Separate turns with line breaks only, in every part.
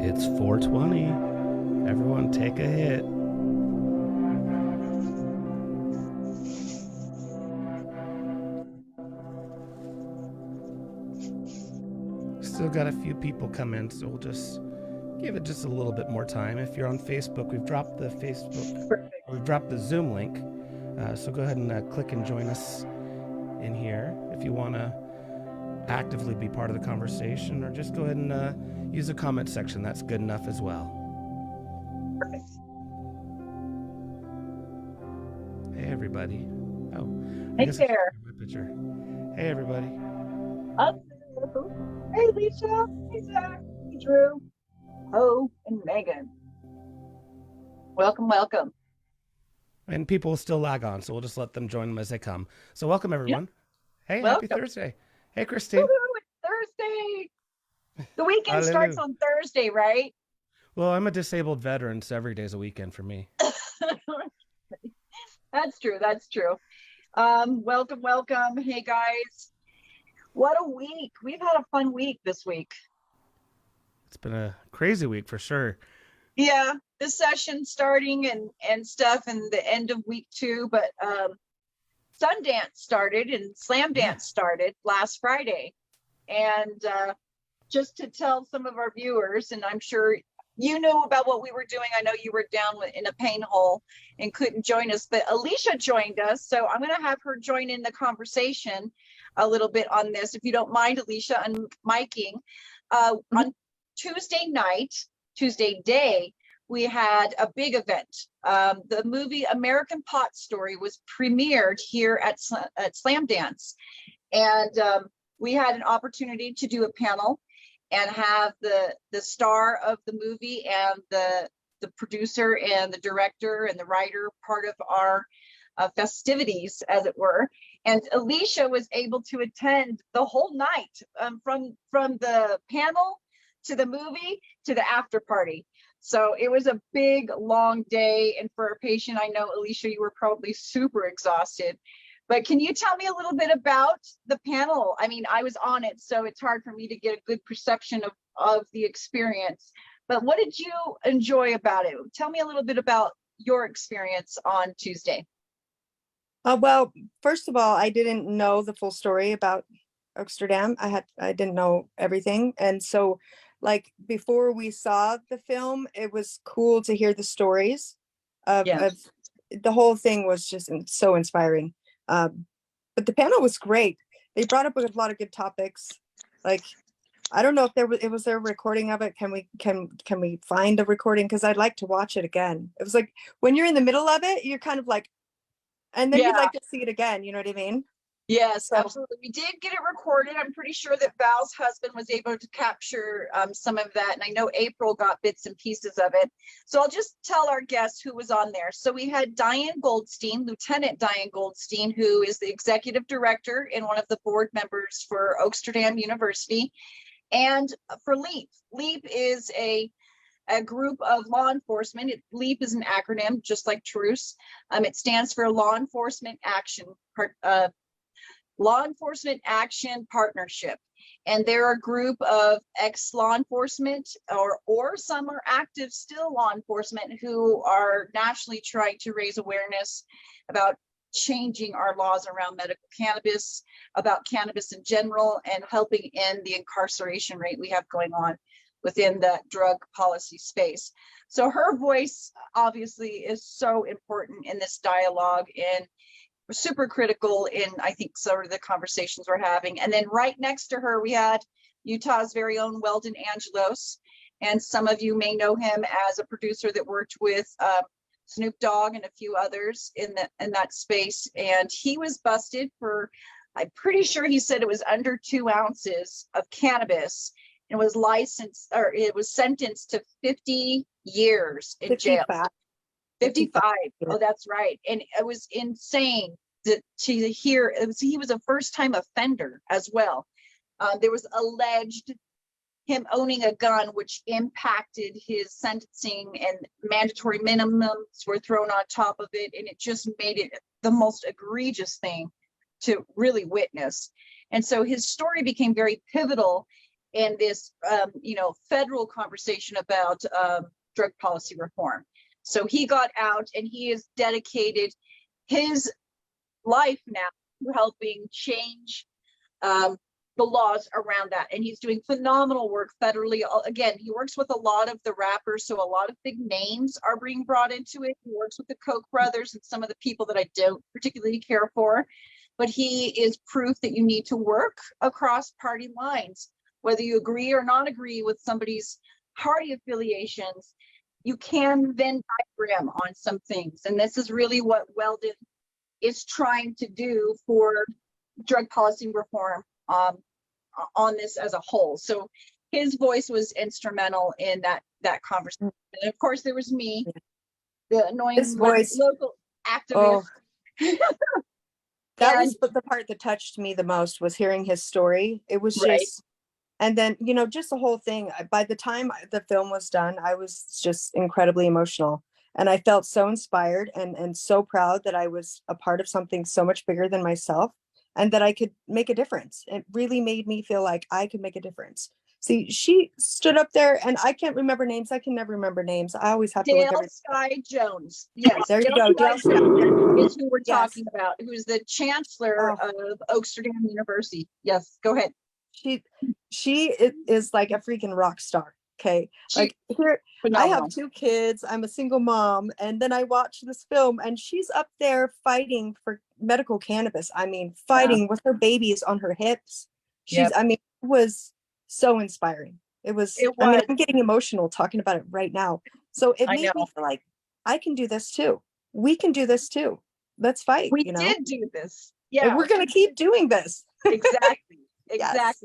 It's 420. Everyone take a hit. Still got a few people come in, so we'll just give it just a little bit more time. If you're on Facebook, we've dropped the Zoom link. So go ahead and click and join us in here if you want to actively be part of the conversation, or just go ahead and use the comment section. That's good enough as well.
Perfect.
Hey everybody. Oh,
Hey there.
My picture. Hey everybody.
Hey Lisa. Hey Zach. Hey Drew. Ho and Megan. Welcome, welcome.
And people will still lag on, so we'll just let them join them as they come. So welcome everyone. Hey,
Welcome.
happy Thursday. Hey Christine.
Woo-hoo, it's Thursday. The weekend starts on Thursday, right?
Well, I'm a disabled veteran, so every day's a weekend for me.
That's true. That's true. Welcome, welcome. Hey guys. What a week. We've had a fun week this week.
It's been a crazy week for sure.
Yeah, the session starting and stuff, and the end of week 2, but Sundance started and Slamdance started last Friday. And just to tell some of our viewers, and I'm sure you know about what we were doing. I know you were down in a pain hole and couldn't join us, but Alicia joined us. So I'm going to have her join in the conversation a little bit on this, if you don't mind, Alicia, and miking. On Tuesday day, we had a big event. The movie American Pot Story was premiered here at Slamdance. And we had an opportunity to do a panel and have the star of the movie and the producer and the director and the writer part of our festivities, as it were. And Alicia was able to attend the whole night, from the panel to the movie to the after party. So it was a big, long day. And for a patient, I know, Alicia, you were probably super exhausted. But can you tell me a little bit about the panel? I mean, I was on it, so it's hard for me to get a good perception of the experience. But what did you enjoy about it? Tell me a little bit about your experience on Tuesday.
Well, first of all, I didn't know the full story about Amsterdam. I didn't know everything. And so, like, before we saw the film, it was cool to hear the stories of the whole thing was just so inspiring. But the panel was great. They brought up a lot of good topics. Like, I don't know if was there a recording of it. Can we find a recording? Because I'd like to watch it again. It was like when you're in the middle of it, you're kind of like, and then you'd like to see it again. You know what I mean?
Yes, absolutely. We did get it recorded. I'm pretty sure that Val's husband was able to capture some of that. And I know April got bits and pieces of it. So I'll just tell our guests who was on there. So we had Diane Goldstein, Lieutenant Diane Goldstein, who is the executive director and one of the board members for Amsterdam University. And for LEAP. LEAP is a group of law enforcement. LEAP is an acronym, just like TRUCE. It stands for Law Enforcement Action Partnership. And they're a group of ex-law enforcement, or some are active still law enforcement, who are nationally trying to raise awareness about changing our laws around medical cannabis, about cannabis in general, and helping end the incarceration rate we have going on within the drug policy space. So her voice obviously is so important in this dialogue and super critical in, I think, sort of the conversations we're having. And then right next to her, we had Utah's very own Weldon Angelos. And some of you may know him as a producer that worked with Snoop Dogg and a few others in that space. And he was busted for, I'm pretty sure he said it was under 2 ounces of cannabis, and was licensed, or it was sentenced to 50 years in jail. 55. Oh, that's right. And it was insane to hear. He was a first-time offender as well. There was alleged him owning a gun, which impacted his sentencing, and mandatory minimums were thrown on top of it. And it just made it the most egregious thing to really witness. And so his story became very pivotal and this, federal conversation about drug policy reform. So he got out and he has dedicated his life now to helping change the laws around that. And he's doing phenomenal work federally. Again, he works with a lot of the rappers, so a lot of big names are being brought into it. He works with the Koch brothers and some of the people that I don't particularly care for. But he is proof that you need to work across party lines. Whether you agree or not agree with somebody's party affiliations, you can Venn diagram on some things. And this is really what Weldon is trying to do for drug policy reform on this as a whole. So his voice was instrumental in that conversation. And of course, there was me, the annoying local activist.
Oh. That was the part that touched me the most, was hearing his story. It was just, and then, just the whole thing. By the time the film was done, I was just incredibly emotional. And I felt so inspired and so proud that I was a part of something so much bigger than myself and that I could make a difference. It really made me feel like I could make a difference. See, she stood up there, and I can't remember names. I can never remember names. I always have to look
Dale
every.
Sky Jones. Yes.
There you go. Dale Sky
is who we're talking about, who's the chancellor of Oaksterdam University. Yes, go ahead.
She is like a freaking rock star. Okay. Like here, phenomenal. I have 2 kids. I'm a single mom. And then I watch this film, and she's up there fighting for medical cannabis. I mean, fighting with her babies on her hips. It was so inspiring. It was. I mean, I'm getting emotional talking about it right now. So it made me feel like I can do this too. We can do this too. Let's fight.
We did do this. Yeah.
And we're going to keep doing this.
Exactly.
Yes.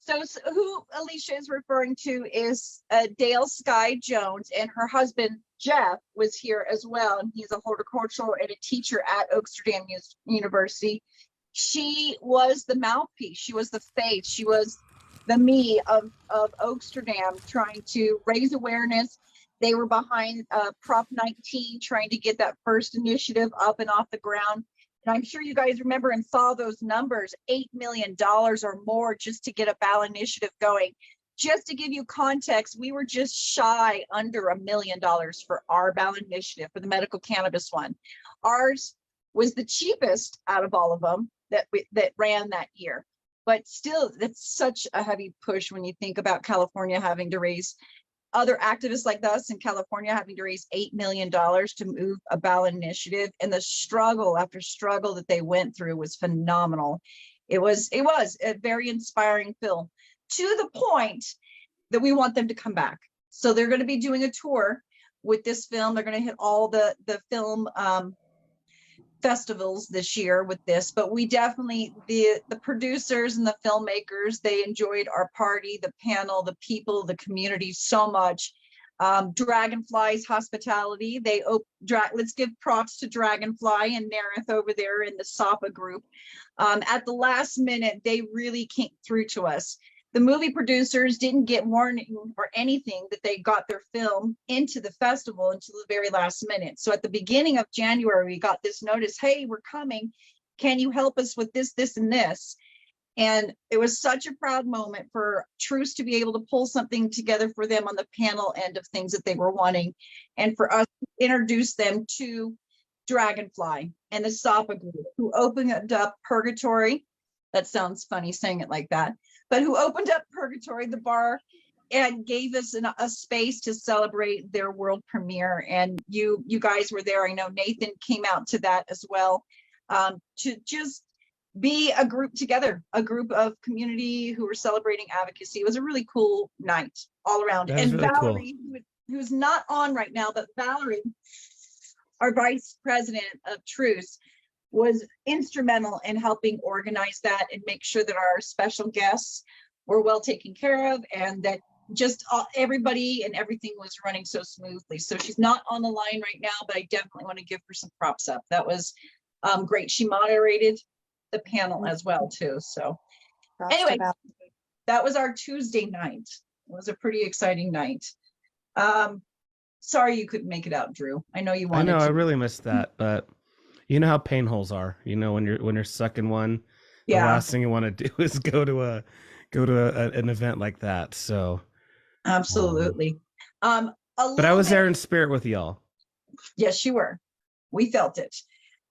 So who Alicia is referring to is Dale Sky Jones, and her husband Jeff was here as well, and he's a horticultural and a teacher at Oaksterdam University. She was the mouthpiece. She was the face. She was the me of Oaksterdam, trying to raise awareness. They were behind Prop 19, trying to get that first initiative up and off the ground. And I'm sure you guys remember and saw those numbers, $8 million or more just to get a ballot initiative going. Just to give you context, we were just shy under $1 million for our ballot initiative for the medical cannabis one. Ours was the cheapest out of all of them that ran that year. But still, that's such a heavy push when you think about California having to raise, other activists like us in California having to raise $8 million to move a ballot initiative, and the struggle after struggle that they went through was phenomenal. It was a very inspiring film, to the point that we want them to come back. So they're going to be doing a tour with this film. They're going to hit all the film festivals this year with this, but we definitely, the producers and the filmmakers, they enjoyed our party, the panel, the people, the community so much. Dragonfly's hospitality, let's give props to Dragonfly and Nareth over there in the SAPA group. At the last minute, they really came through to us. The movie producers didn't get warning or anything that they got their film into the festival until the very last minute. So at the beginning of January, we got this notice, hey, we're coming. Can you help us with this, this, and this? And it was such a proud moment for TRUCE to be able to pull something together for them on the panel end of things that they were wanting, and for us to introduce them to Dragonfly and the SAPA group, who opened up Purgatory. That sounds funny saying it like that, but who opened up Purgatory, the bar, and gave us a space to celebrate their world premiere. And you guys were there. I know Nathan came out to that as well, to just be a group together, a group of community who were celebrating advocacy. It was a really cool night all around. And really Valerie, cool, who's not on right now, but Valerie, our vice president of TRUCE, was instrumental in helping organize that and make sure that our special guests were well taken care of, and that just everybody and everything was running so smoothly. So she's not on the line right now, but I definitely want to give her some props up. That was great. She moderated the panel as well too. So anyway, that was our Tuesday night. It was a pretty exciting night. Sorry you couldn't make it out, Drew. I know you wanted to.
I really missed that, but you know how pain holes are. You know, when you're sucking one, the last thing you want to do is go to go to an event like that. So,
Absolutely. A
but I
little
was
bit,
there in spirit with y'all.
yes, you were. We felt it.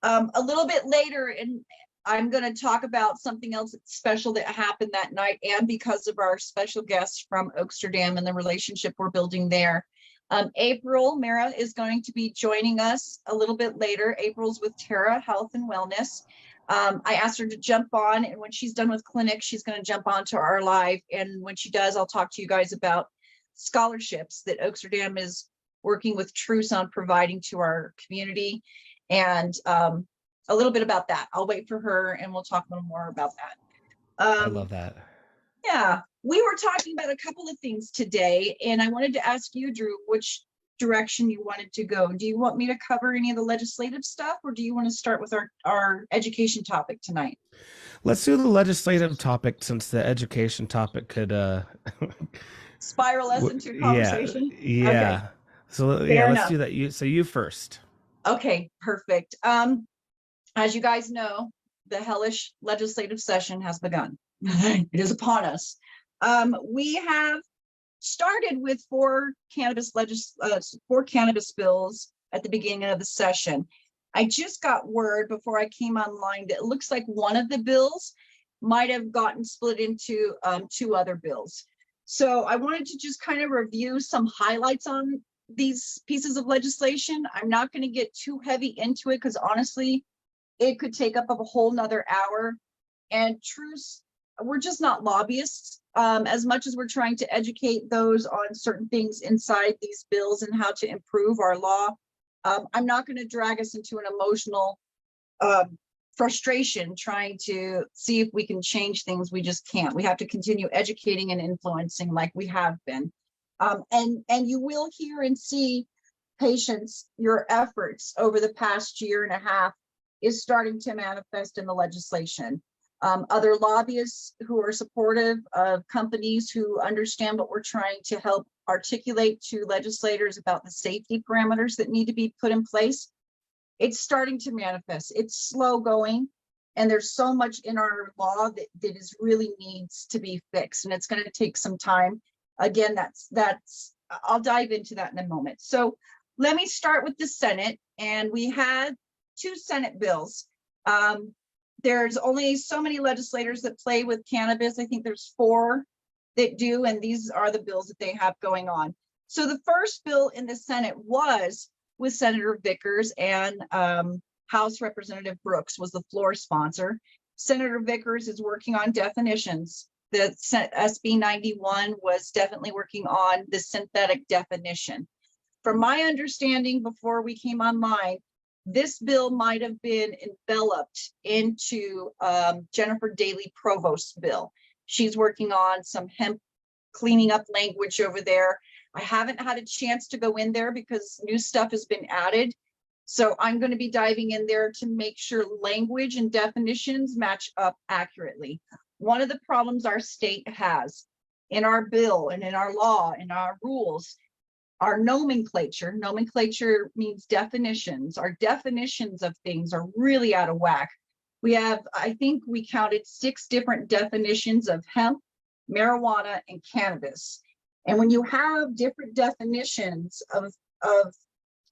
A little bit later, and I'm going to talk about something else special that happened that night, and because of our special guests from Oaksterdam and the relationship we're building there. April Mara is going to be joining us a little bit later. April's with Terra Health and Wellness. I asked her to jump on, and when she's done with clinic, she's going to jump onto our live. And when she does, I'll talk to you guys about scholarships that Oaksterdam is working with TRUCE on providing to our community, and a little bit about that. I'll wait for her, and we'll talk a little more about that.
I love that.
Yeah, we were talking about a couple of things today, and I wanted to ask you, Drew, which direction you wanted to go. Do you want me to cover any of the legislative stuff, or do you want to start with our education topic tonight?
Let's do the legislative topic, since the education topic could
Spiral us into
yeah,
conversation?
yeah.
Okay.
So
Fair
let's
enough.
do that. You first.
Okay, perfect. As you guys know, the hellish legislative session has begun. It is upon us. We have started with four cannabis bills at the beginning of the session. I just got word before I came online that it looks like one of the bills might have gotten split into two other bills. So I wanted to just kind of review some highlights on these pieces of legislation. I'm not going to get too heavy into it because honestly, it could take up a whole nother hour. And TRUCE, we're just not lobbyists. As much as we're trying to educate those on certain things inside these bills and how to improve our law, I'm not going to drag us into an emotional frustration trying to see if we can change things. We just can't. We have to continue educating and influencing like we have been. And you will hear and see, patients, your efforts over the past year and a half is starting to manifest in the legislation. Other lobbyists who are supportive of companies who understand what we're trying to help articulate to legislators about the safety parameters that need to be put in place. It's starting to manifest. It's slow going, and there's so much in our law that is really needs to be fixed, and it's going to take some time. Again, I'll dive into that in a moment. So let me start with the Senate, and we had two Senate bills. There's only so many legislators that play with cannabis. I think there's 4 that do, and these are the bills that they have going on. So the first bill in the Senate was with Senator Vickers, and House Representative Brooks was the floor sponsor. Senator Vickers is working on definitions. The SB 91 was definitely working on the synthetic definition. From my understanding, before we came online, this bill might have been enveloped into Jennifer Daly Provost's bill. She's working on some hemp cleaning up language over there. I haven't had a chance to go in there because new stuff has been added. So I'm going to be diving in there to make sure language and definitions match up accurately. One of the problems our state has in our bill and in our law and our rules, our nomenclature means definitions. Our definitions of things are really out of whack. We have, I think we counted 6 different definitions of hemp, marijuana, and cannabis. And when you have different definitions of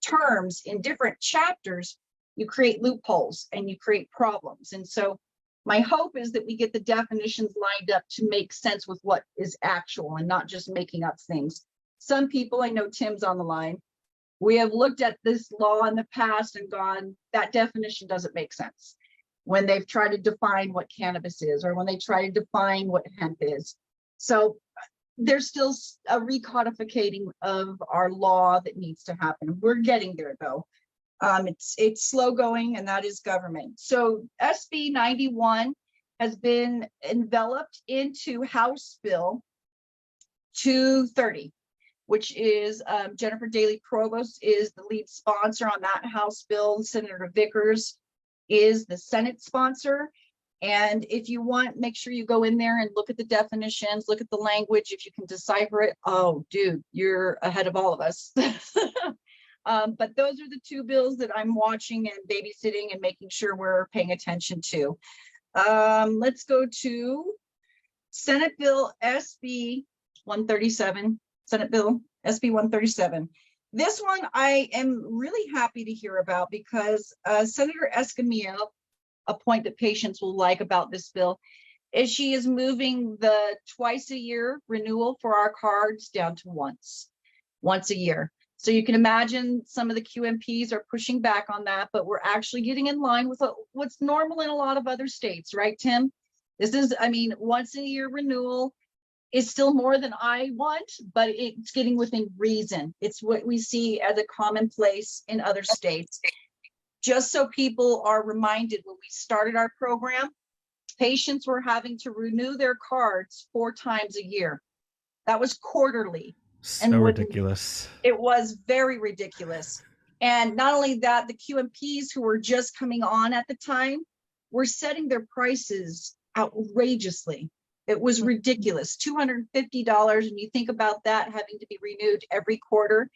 terms in different chapters, you create loopholes and you create problems. And so my hope is that we get the definitions lined up to make sense with what is actual and not just making up things. Some people, I know Tim's on the line, we have looked at this law in the past and gone, that definition doesn't make sense when they've tried to define what cannabis is or when they try to define what hemp is. So there's still a recodificating of our law that needs to happen. We're getting there though. It's slow going, and that is government. So SB 91 has been enveloped into House Bill 230. Which is Jennifer Daly Provost is the lead sponsor on that House bill. Senator Vickers is the Senate sponsor. And if you want, make sure you go in there and look at the definitions, look at the language. If you can decipher it, oh, dude, you're ahead of all of us. But those are the 2 bills that I'm watching and babysitting and making sure we're paying attention to. Let's go to Senate Bill SB 137, Senate Bill SB 137. This one I am really happy to hear about because Senator Escamilla, a point that patients will like about this bill, is she is moving the twice a year renewal for our cards down to once a year. So you can imagine some of the QMPs are pushing back on that, but we're actually getting in line with what's normal in a lot of other states, right, Tim? This is, I mean, once a year renewal is still more than I want, but it's getting within reason. It's what we see as a commonplace in other states. Just so people are reminded, when we started our program, patients were having to renew their cards 4 times a year. That was quarterly.
So ridiculous.
It was very ridiculous. And not only that, the QMPs who were just coming on at the time were setting their prices outrageously. It was ridiculous, $250. And you think about that having to be renewed every quarter.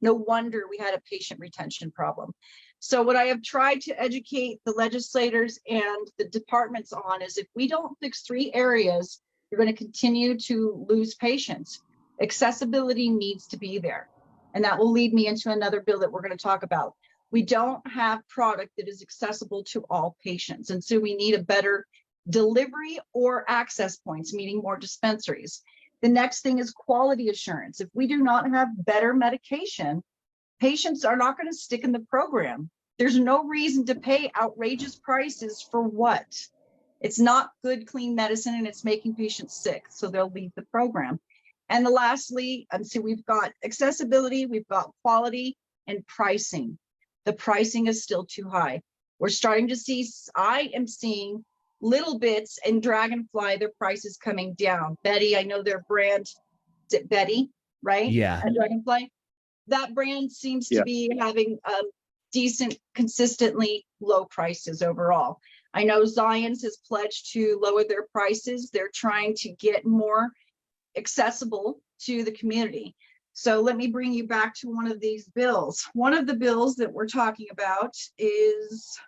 No wonder we had a patient retention problem. So what I have tried to educate the legislators and the departments on is, if we don't fix 3 areas, you're going to continue to lose patients. Accessibility needs to be there. And that will lead me into another bill that we're going to talk about. We don't have product that is accessible to all patients. And so we need a better delivery or access points, meaning more dispensaries. The next thing is quality assurance. If we do not have better medication, patients are not going to stick in the program. There's no reason to pay outrageous prices for what? It's not good, clean medicine, and it's making patients sick. So they'll leave the program. And lastly, so we've got accessibility, we've got quality and pricing. The pricing is still too high. We're starting to see, I am seeing little bits, and Dragonfly, their prices coming down. Betty, I know their brand, is it Betty, right?
Yeah.
And Dragonfly. That brand seems to be having decent, consistently low prices overall. I know Zion's has pledged to lower their prices. They're trying to get more accessible to the community. So let me bring you back to one of these bills. One of the bills that we're talking about is,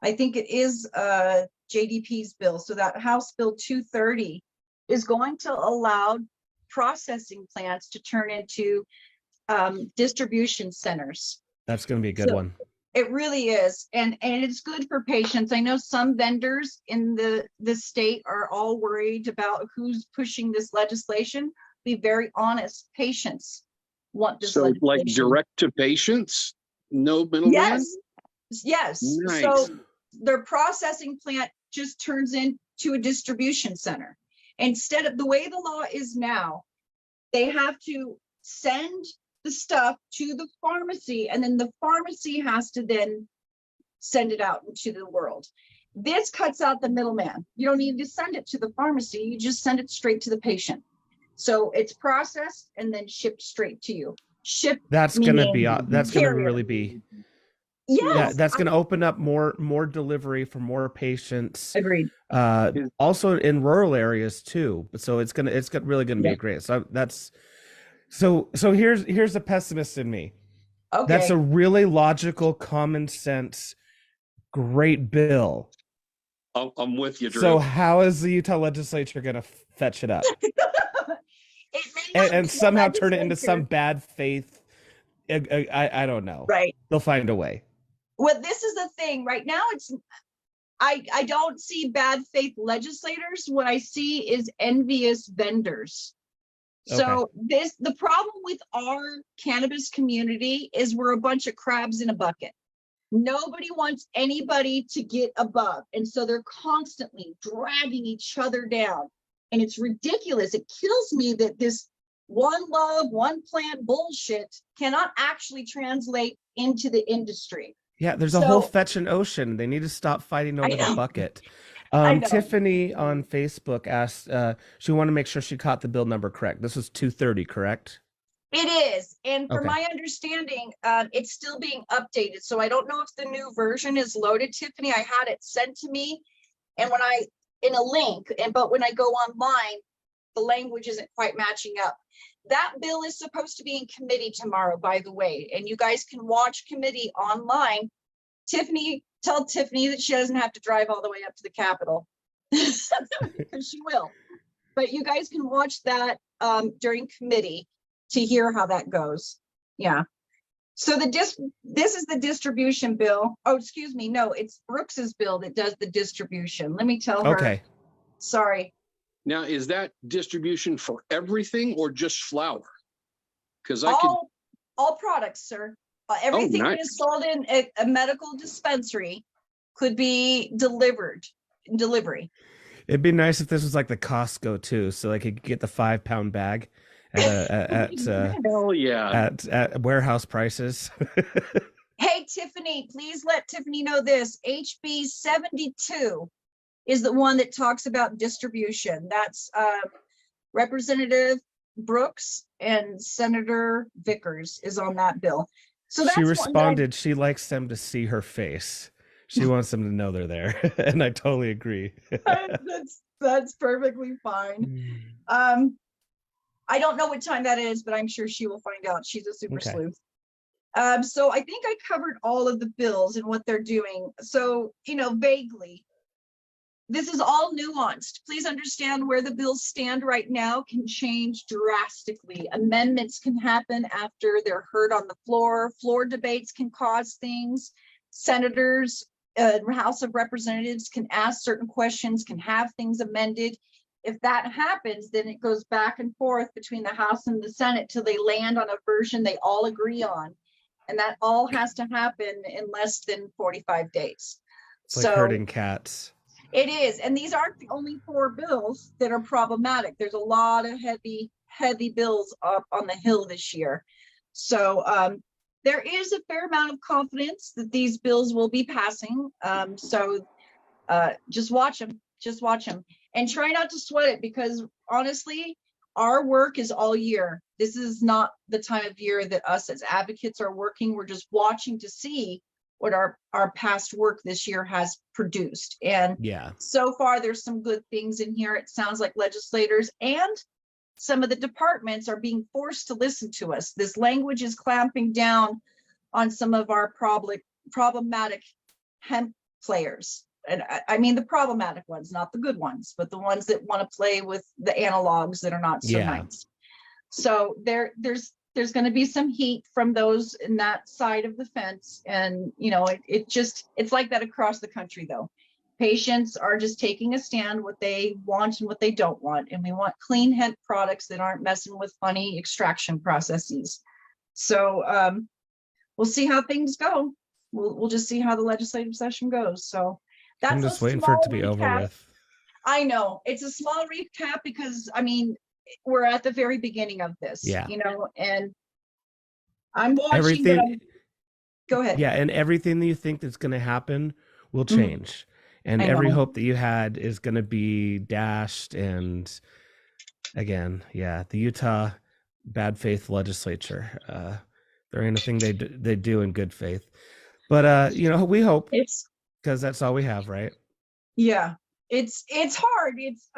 I think it is JDP's bill. So that House Bill 230 is going to allow processing plants to turn into distribution centers.
That's going to be a good one.
It really is. And it's good for patients. I know some vendors in the state are all worried about who's pushing this legislation. Be very honest, patients want this legislation.
Like direct to patients? No middleman?
Yes.
Nice.
So their processing plant just turns into a distribution center. Instead of the way the law is now, they have to send the stuff to the pharmacy, and then the pharmacy has to then send it out into the world. This cuts out the middleman. You don't need to send it to the pharmacy. You just send it straight to the patient. So it's processed and then shipped straight to you.
That's going to be, that's going to really be,
yes,
that's going to open up more delivery for more patients.
Agreed.
Also in rural areas too. So it's really going to be great. So that's, so here's the pessimist in me.
Okay.
That's a really logical, common sense, great bill.
I'm with you, Drew.
So how is the Utah legislature going to fetch it up? and somehow turn it into some bad faith? I don't know.
Right.
They'll find a way.
Well, this is the thing right now. I don't see bad faith legislators. What I see is envious vendors. So the problem with our cannabis community is we're a bunch of crabs in a bucket. Nobody wants anybody to get above. And so they're constantly dragging each other down. And it's ridiculous. It kills me that this one love, one plant bullshit cannot actually translate into the industry.
Yeah, there's a whole fetch and ocean. They need to stop fighting over the bucket. Tiffany on Facebook asked, she wanted to make sure she caught the bill number correct. This was 230, correct?
It is. And from my understanding, it's still being updated. So I don't know if the new version is loaded, Tiffany. I had it sent to me. And in a link, but when I go online, the language isn't quite matching up. That bill is supposed to be in committee tomorrow, by the way. And you guys can watch committee online. Tiffany, tell Tiffany that she doesn't have to drive all the way up to the Capitol because she will. but you guys can watch that during committee to hear how that goes. Yeah. So this is the distribution bill. Oh, excuse me. No, it's Brooks's bill that does the distribution. Let me tell her.
Okay.
Sorry.
Now, is that distribution for everything or just flour? Because I could.
All products, sir. Everything that
nice.
is sold in a medical dispensary could be delivery.
It'd be nice if this was like the Costco too, so like you could get the 5-pound bag
Hell yeah.
at warehouse prices.
Hey, Tiffany, please let Tiffany know this. HB 72 is the one that talks about distribution. That's Representative Brooks and Senator Vickers is on that bill. So that's
she responded, she likes them to see her face. She wants them to know they're there. And I totally agree.
that's perfectly fine. I don't know what time that is, but I'm sure she will find out. She's a super sleuth. So I think I covered all of the bills and what they're doing. So, vaguely, this is all nuanced. Please understand where the bills stand right now can change drastically. Amendments can happen after they're heard on the floor. Floor debates can cause things. Senators, House of Representatives can ask certain questions, can have things amended. If that happens, then it goes back and forth between the House and the Senate till they land on a version they all agree on. And that all has to happen in less than 45 days.
It's like herding cats.
It is. And these aren't the only 4 bills that are problematic. There's a lot of heavy bills up on the Hill this year. So there is a fair amount of confidence that these bills will be passing. So just watch them. Just watch them. And try not to sweat it, because honestly, our work is all year. This is not the time of year that us as advocates are working. We're just watching to see what our past work this year has produced. And so far, there's some good things in here. It sounds like legislators and some of the departments are being forced to listen to us. This language is clamping down on some of our problematic hemp players. And I mean the problematic ones, not the good ones, but the ones that want to play with the analogs that are not so nice. So there's going to be some heat from those in that side of the fence. And, it's like that across the country, though. Patients are just taking a stand what they want and what they don't want. And we want clean hemp products that aren't messing with funny extraction processes. So we'll see how things go. We'll just see how the legislative session goes. So
I'm just waiting for it to be over with.
I know it's a small recap because we're at the very beginning of this, and I'm watching everything. Go ahead.
Yeah. And everything that you think that's going to happen will change. And every hope that you had is going to be dashed. And again, the Utah bad faith legislature, there ain't a thing they do in good faith, but we hope it's because that's all we have, right?
Yeah, it's hard. It's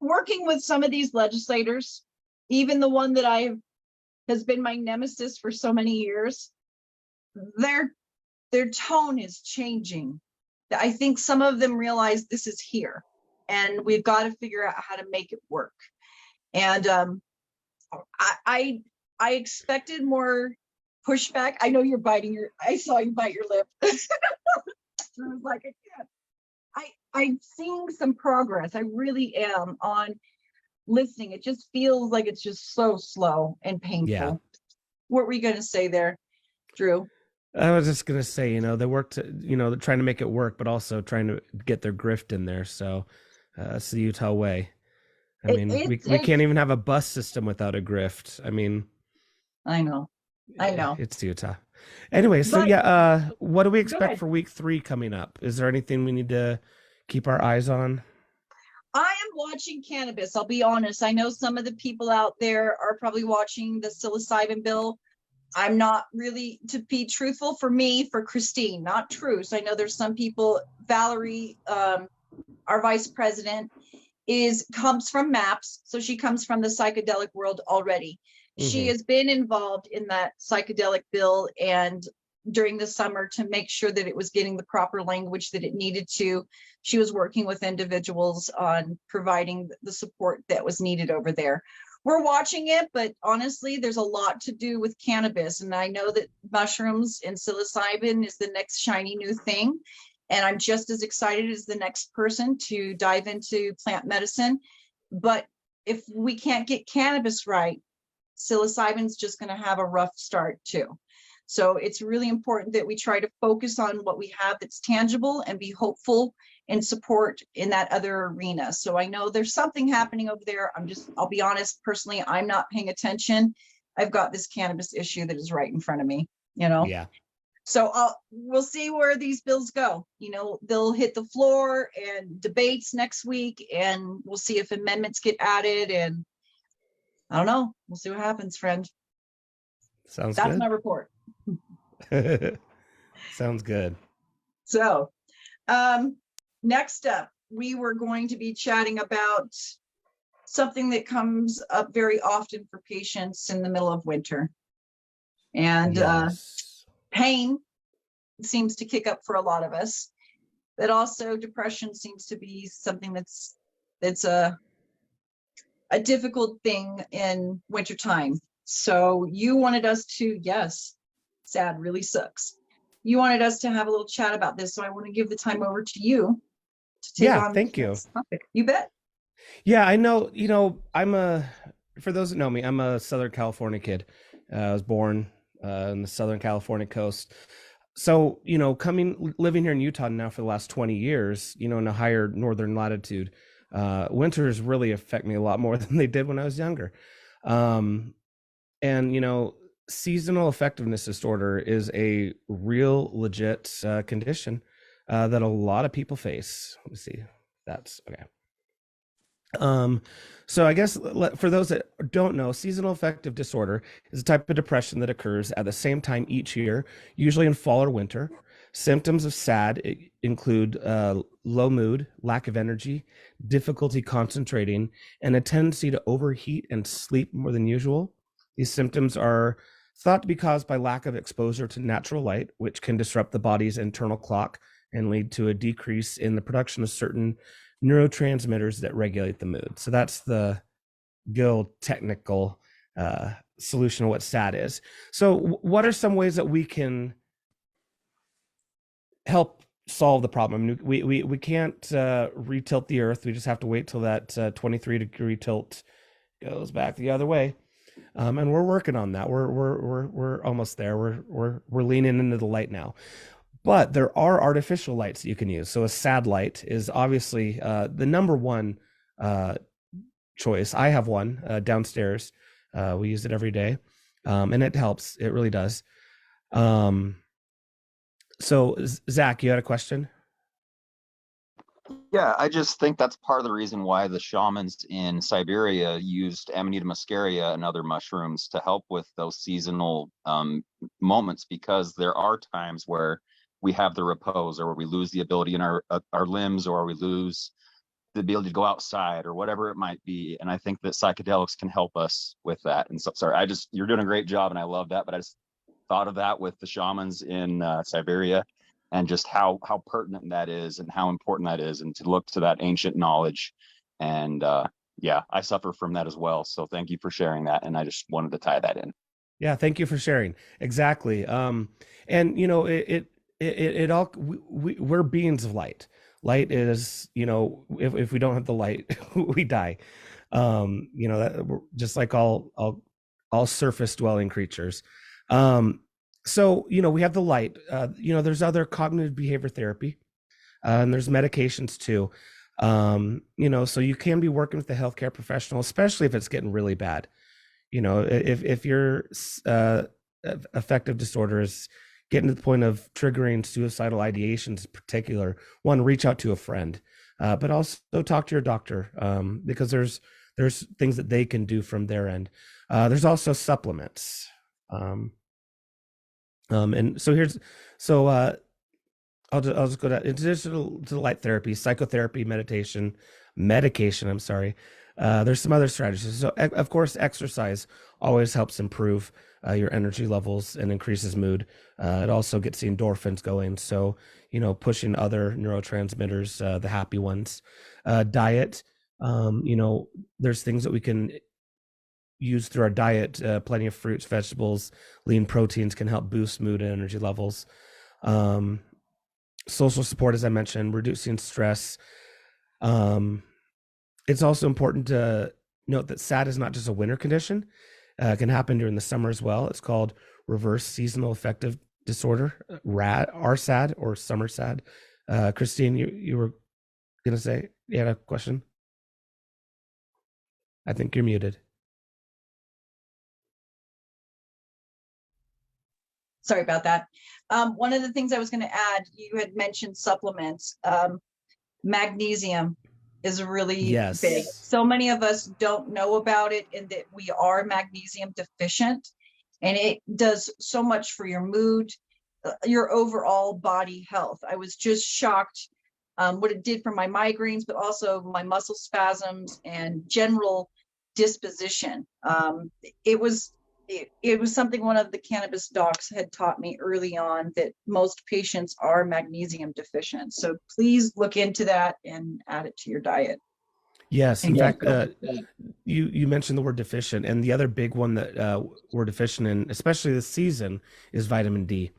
working with some of these legislators, even the one that has been my nemesis for so many years, their tone is changing. I think some of them realize this is here and we've got to figure out how to make it work. And I expected more pushback. I know you're I saw you bite your lip. I was like, I can't. I'm seeing some progress. I really am on listening. It just feels like it's just so slow and painful. Yeah. What were you going to say there, Drew?
I was just going to say, they worked, they're trying to make it work, but also trying to get their grift in there. So it's the Utah way. We can't even have a bus system without a grift.
I know.
It's Utah. Anyway, so what do we expect for week 3 coming up? Is there anything we need to keep our eyes on?
I am watching cannabis. I'll be honest. I know some of the people out there are probably watching the psilocybin bill. I'm not really, to be truthful, for Christine, not TRUCE. I know there's some people, Valerie, our vice president, comes from MAPS. So she comes from the psychedelic world already. Mm-hmm. She has been involved in that psychedelic bill and during the summer to make sure that it was getting the proper language that it needed to. She was working with individuals on providing the support that was needed over there. We're watching it, but honestly, there's a lot to do with cannabis. And I know that mushrooms and psilocybin is the next shiny new thing. And I'm just as excited as the next person to dive into plant medicine. But if we can't get cannabis right, psilocybin's just going to have a rough start too. So it's really important that we try to focus on what we have that's tangible and be hopeful and support in that other arena. So I know there's something happening over there. I'll be honest, personally, I'm not paying attention. I've got this cannabis issue that is right in front of me, you know?
Yeah.
So we'll see where these bills go. You know, they'll hit the floor and debates next week, and we'll see if amendments get added, and I don't know. We'll see what happens, friend.
Sounds
That's
good.
my report.
Sounds good.
So, next up, we were going to be chatting about something that comes up very often for patients in the middle of winter. And
Yes.
pain seems to kick up for a lot of us, but also depression seems to be something that's a difficult thing in wintertime. So you wanted us to, yes, sad really sucks. You wanted us to have a little chat about this. So I want to give the time over to you to take on
Thank
this
you.
next topic. You bet.
Yeah, I know, for those that know me, I'm a Southern California kid. I was born in the Southern California coast. So, living here in Utah now for the last 20 years, in a higher northern latitude, winters really affect me a lot more than they did when I was younger. And seasonal affectiveness disorder is a real legit condition that a lot of people face. Let me see. That's okay. So I guess for those that don't know, seasonal affective disorder is a type of depression that occurs at the same time each year, usually in fall or winter. Symptoms of SAD include low mood, lack of energy, difficulty concentrating, and a tendency to overheat and sleep more than usual. These symptoms are thought to be caused by lack of exposure to natural light, which can disrupt the body's internal clock and lead to a decrease in the production of certain neurotransmitters that regulate the mood. So that's the good technical solution of what SAD is. So what are some ways that we can help solve the problem? I mean, we can't retilt the earth. We just have to wait till that 23-degree tilt goes back the other way. And we're working on that. We're almost there. We're leaning into the light now. But there are artificial lights that you can use. So a SAD light is obviously the number one choice. I have one downstairs. We use it every day, and it helps. It really does. So Zach, you had a question?
Yeah, I just think that's part of the reason why the shamans in Siberia used Amanita muscaria and other mushrooms to help with those seasonal moments, because there are times where we have the repose, or where we lose the ability in our limbs, or we lose the ability to go outside, or whatever it might be. And I think that psychedelics can help us with that. And so, sorry, you're doing a great job, and I love that. But I just thought of that with the shamans in Siberia, and just how pertinent that is, and how important that is, and to look to that ancient knowledge. And yeah, I suffer from that as well. So thank you for sharing that. And I just wanted to tie that in.
Yeah, thank you for sharing. Exactly. And it all, we're beings of light. Light is, if we don't have the light, we die. That we're just like all surface dwelling creatures. So, we have the light, there's other cognitive behavior therapy, and there's medications too. So you can be working with a healthcare professional, especially if it's getting really bad. If your affective disorder is getting to the point of triggering suicidal ideations in particular, one, reach out to a friend, but also talk to your doctor, because there's things that they can do from their end. There's also supplements. And so I'll just go to, in addition to the light therapy, psychotherapy, medication, I'm sorry. There's some other strategies. So of course, exercise always helps improve your energy levels and increases mood. It also gets the endorphins going. So, pushing other neurotransmitters, the happy ones. Diet, there's things that we can use through our diet. Plenty of fruits, vegetables, lean proteins can help boost mood and energy levels. Social support, as I mentioned, reducing stress. It's also important to note that SAD is not just a winter condition. It can happen during the summer as well. It's called reverse seasonal affective disorder, RSAD, or summer SAD. Christine, you were going to say, you had a question? I think you're muted.
Sorry about that. One of the things I was going to add, you had mentioned supplements. Magnesium is really big. So many of us don't know about it, and that we are magnesium deficient, and it does so much for your mood, your overall body health. I was just shocked what it did for my migraines, but also my muscle spasms and general disposition. It was something one of the cannabis docs had taught me early on, that most patients are magnesium deficient. So please look into that and add it to your diet.
Yes, in fact, you mentioned the word deficient, and the other big one that we're deficient in, especially this season, is vitamin D.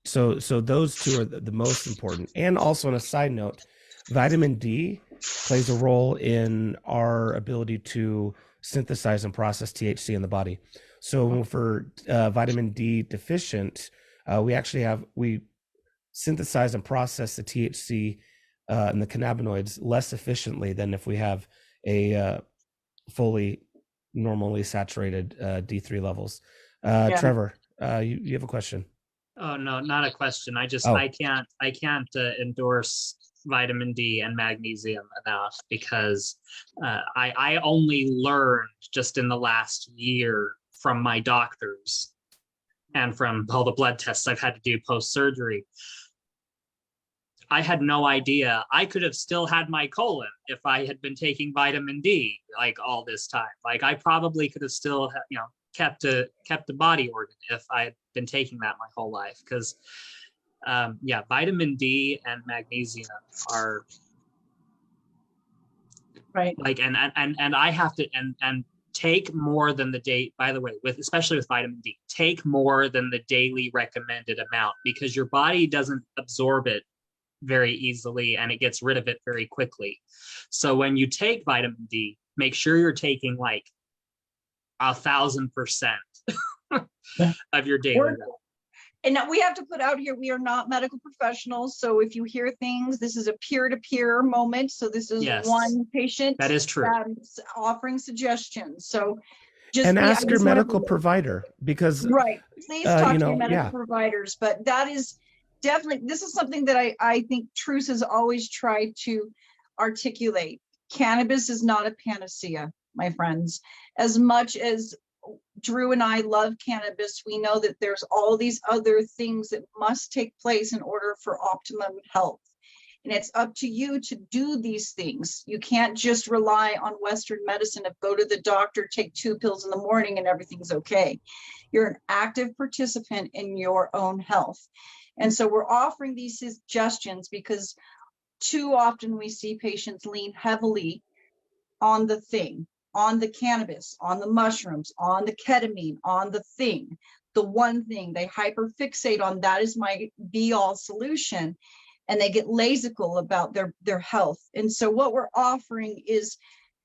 So those two are the most important. And also, on a side note, vitamin D plays a role in our ability to synthesize and process THC in the body. So for vitamin D deficient, we synthesize and process the THC and the cannabinoids less efficiently than if we have a fully normally saturated D3 levels. Trevor, you have a question?
Oh, no, not a question. I can't endorse vitamin D and magnesium enough, because I only learned just in the last year from my doctors and from all the blood tests I've had to do post-surgery. I had no idea. I could have still had my colon if I had been taking vitamin D like all this time. Like, I probably could have still, kept a body organ if I had been taking that my whole life. Because vitamin D and magnesium are
right.
Like, and I have to and take more than by the way, especially with vitamin D, take more than the daily recommended amount, because your body doesn't absorb it very easily and it gets rid of it very quickly. So when you take vitamin D, make sure you're taking like 1,000% of your daily amount.
And we have to put out here, we are not medical professionals. So if you hear things, this is a peer-to-peer moment. So this is one patient
that is true,
offering suggestions. So
ask your medical provider, because
please talk to your medical providers. But that is definitely, this is something that I think TRUCE has always tried to articulate. Cannabis is not a panacea, my friends. As much as Drew and I love cannabis, we know that there's all these other things that must take place in order for optimum health. And it's up to you to do these things. You can't just rely on Western medicine of go to the doctor, take 2 pills in the morning and everything's okay. You're an active participant in your own health. And so we're offering these suggestions because too often we see patients lean heavily on the thing, on the cannabis, on the mushrooms, on the ketamine, on the thing, the one thing. They hyperfixate on that is my be-all solution, and they get lazical about their health. And so what we're offering is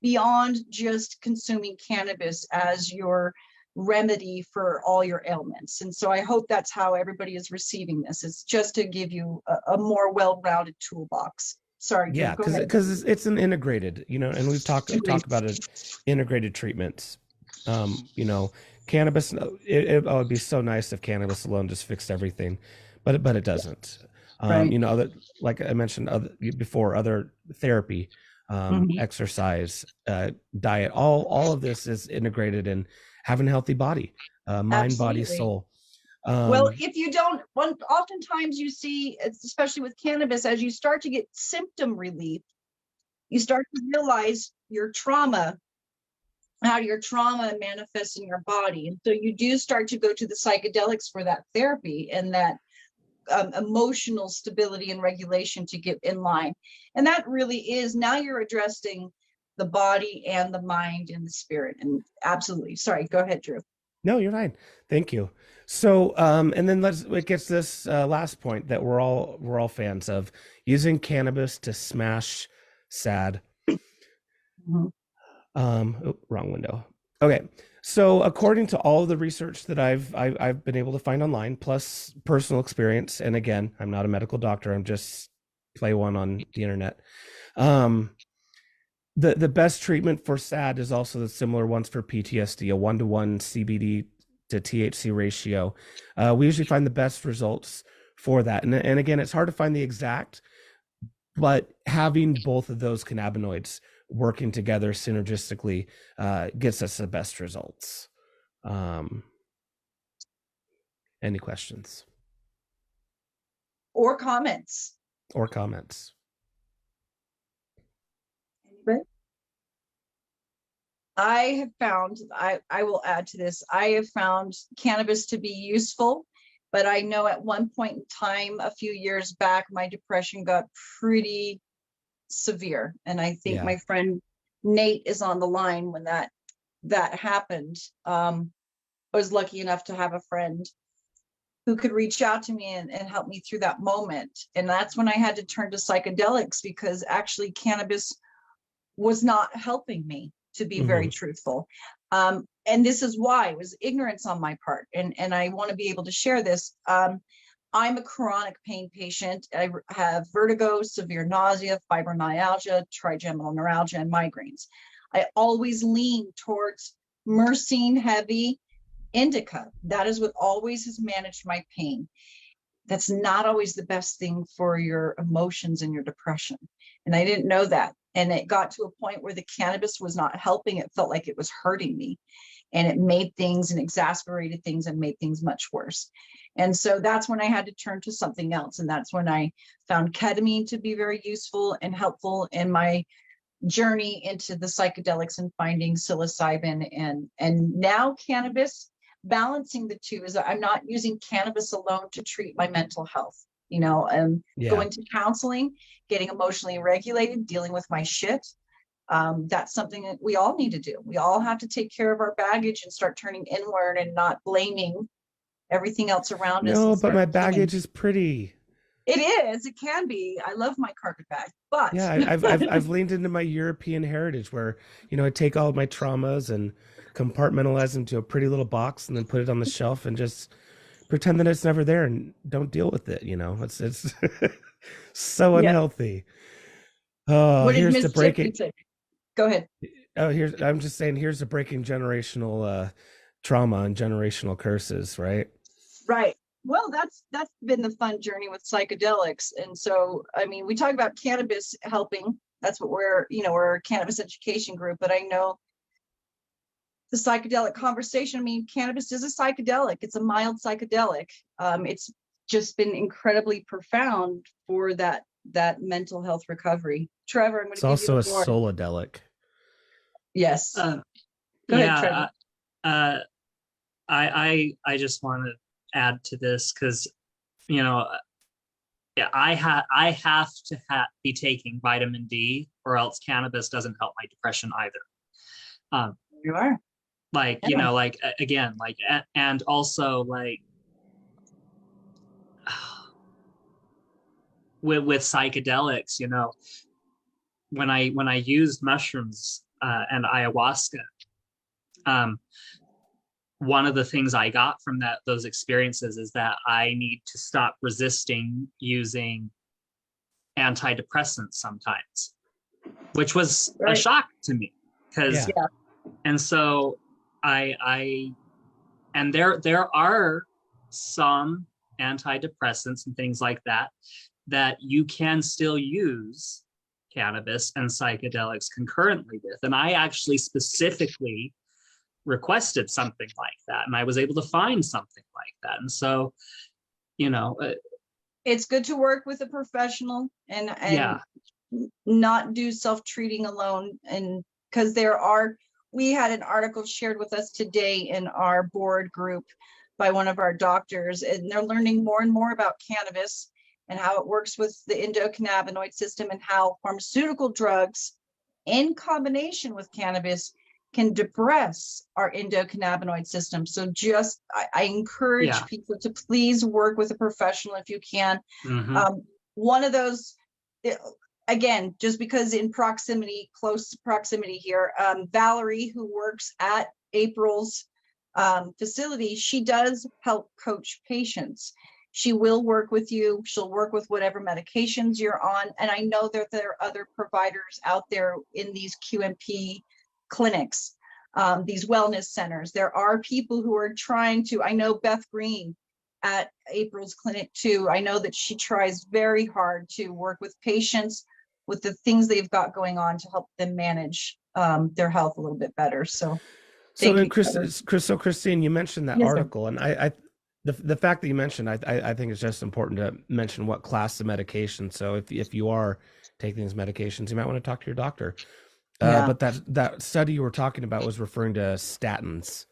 beyond just consuming cannabis as your remedy for all your ailments. And so I hope that's how everybody is receiving this. It's just to give you a more well-rounded toolbox. Sorry.
Yeah, because it's an integrated, and we've talked about it, integrated treatments. Cannabis, it would be so nice if cannabis alone just fixed everything, but it doesn't. Other, like I mentioned before, other therapy, exercise, diet, all of this is integrated in having a healthy body, mind, body, soul.
Well, if you don't, oftentimes you see, especially with cannabis, as you start to get symptom relief, you start to realize your trauma how your trauma manifests in your body. And so you do start to go to the psychedelics for that therapy and that emotional stability and regulation to get in line. And that really is, now you're addressing the body and the mind and the spirit. And absolutely. Sorry, go ahead, Drew.
No, you're fine. Thank you. So, and then it gets this last point that we're all fans of, using cannabis to smash SAD.
Mm-hmm.
Wrong window. Okay. So according to all of the research that I've been able to find online, plus personal experience, and again, I'm not a medical doctor, I'm just play one on the internet. The best treatment for SAD is also the similar ones for PTSD, a 1-to-1 CBD to THC ratio. We usually find the best results for that. And again, it's hard to find the exact, but having both of those cannabinoids working together synergistically gets us the best results. Any questions?
Or comments?
Or comments?
Anybody? I have found, I will add to this, I have found cannabis to be useful, but I know at one point in time, a few years back, my depression got pretty severe. And I think my friend Nate is on the line when that happened. I was lucky enough to have a friend who could reach out to me and help me through that moment. And that's when I had to turn to psychedelics, because actually cannabis was not helping me, to be very truthful. And this is why it was ignorance on my part. And I want to be able to share this. I'm a chronic pain patient. I have vertigo, severe nausea, fibromyalgia, trigeminal neuralgia, and migraines. I always lean towards myrcene heavy indica. That is what always has managed my pain. That's not always the best thing for your emotions and your depression. And I didn't know that. And it got to a point where the cannabis was not helping. It felt like it was hurting me. And it made things and exasperated things and made things much worse. And so that's when I had to turn to something else. And that's when I found ketamine to be very useful and helpful in my journey into the psychedelics and finding psilocybin and now cannabis. Balancing the two is I'm not using cannabis alone to treat my mental health. You know, going to counseling, getting emotionally regulated, dealing with my shit. That's something that we all need to do. We all have to take care of our baggage and start turning inward and not blaming everything else around us.
No, but my baggage is pretty.
It is. It can be. I love my carpet bag, but
yeah, I've leaned into my European heritage, where I take all of my traumas and compartmentalize them to a pretty little box and then put it on the shelf and just pretend that it's never there and don't deal with it. It's so unhealthy. Oh, here's the breaking.
Go ahead.
Oh, I'm just saying, here's the breaking generational trauma and generational curses, right?
Right. Well, that's been the fun journey with psychedelics. And so, I mean, we talk about cannabis helping. That's what we're a cannabis education group, but I know the psychedelic conversation. I mean, cannabis is a psychedelic. It's a mild psychedelic. It's just been incredibly profound for that mental health recovery. Trevor, I'm going to give you the floor.
It's also a solodelic.
Yes. Go ahead, Trevor.
I just want to add to this because, I have to be taking vitamin D, or else cannabis doesn't help my depression either.
You are.
And also with psychedelics, when I used mushrooms and ayahuasca, one of the things I got from those experiences is that I need to stop resisting using antidepressants sometimes, which was a shock to me because, and so there are some antidepressants and things like that you can still use cannabis and psychedelics concurrently with. And I actually specifically requested something like that, and I was able to find something like that. And so,
it's good to work with a professional and not do self-treating alone. And because there are we had an article shared with us today in our board group by one of our doctors, and they're learning more and more about cannabis and how it works with the endocannabinoid system, and how pharmaceutical drugs in combination with cannabis can depress our endocannabinoid system. So just, I encourage
Yeah.
people to please work with a professional if you can.
Mhm.
One of those, again, just because in proximity, close proximity here, Valerie, who works at April's facility, she does help coach patients. She will work with you. She'll work with whatever medications you're on. And I know that there are other providers out there in these QMP clinics, these wellness centers. There are people who are trying to, I know Beth Green at April's clinic too. I know that she tries very hard to work with patients with the things they've got going on to help them manage their health a little bit better. So
So
thank
then,
you,
Christine, you mentioned that
Yes, sir.
article, and the fact that you mentioned, I think it's just important to mention what class of medication. So if you are taking these medications, you might want to talk to your doctor.
Yeah.
But that study you were talking about was referring to statins.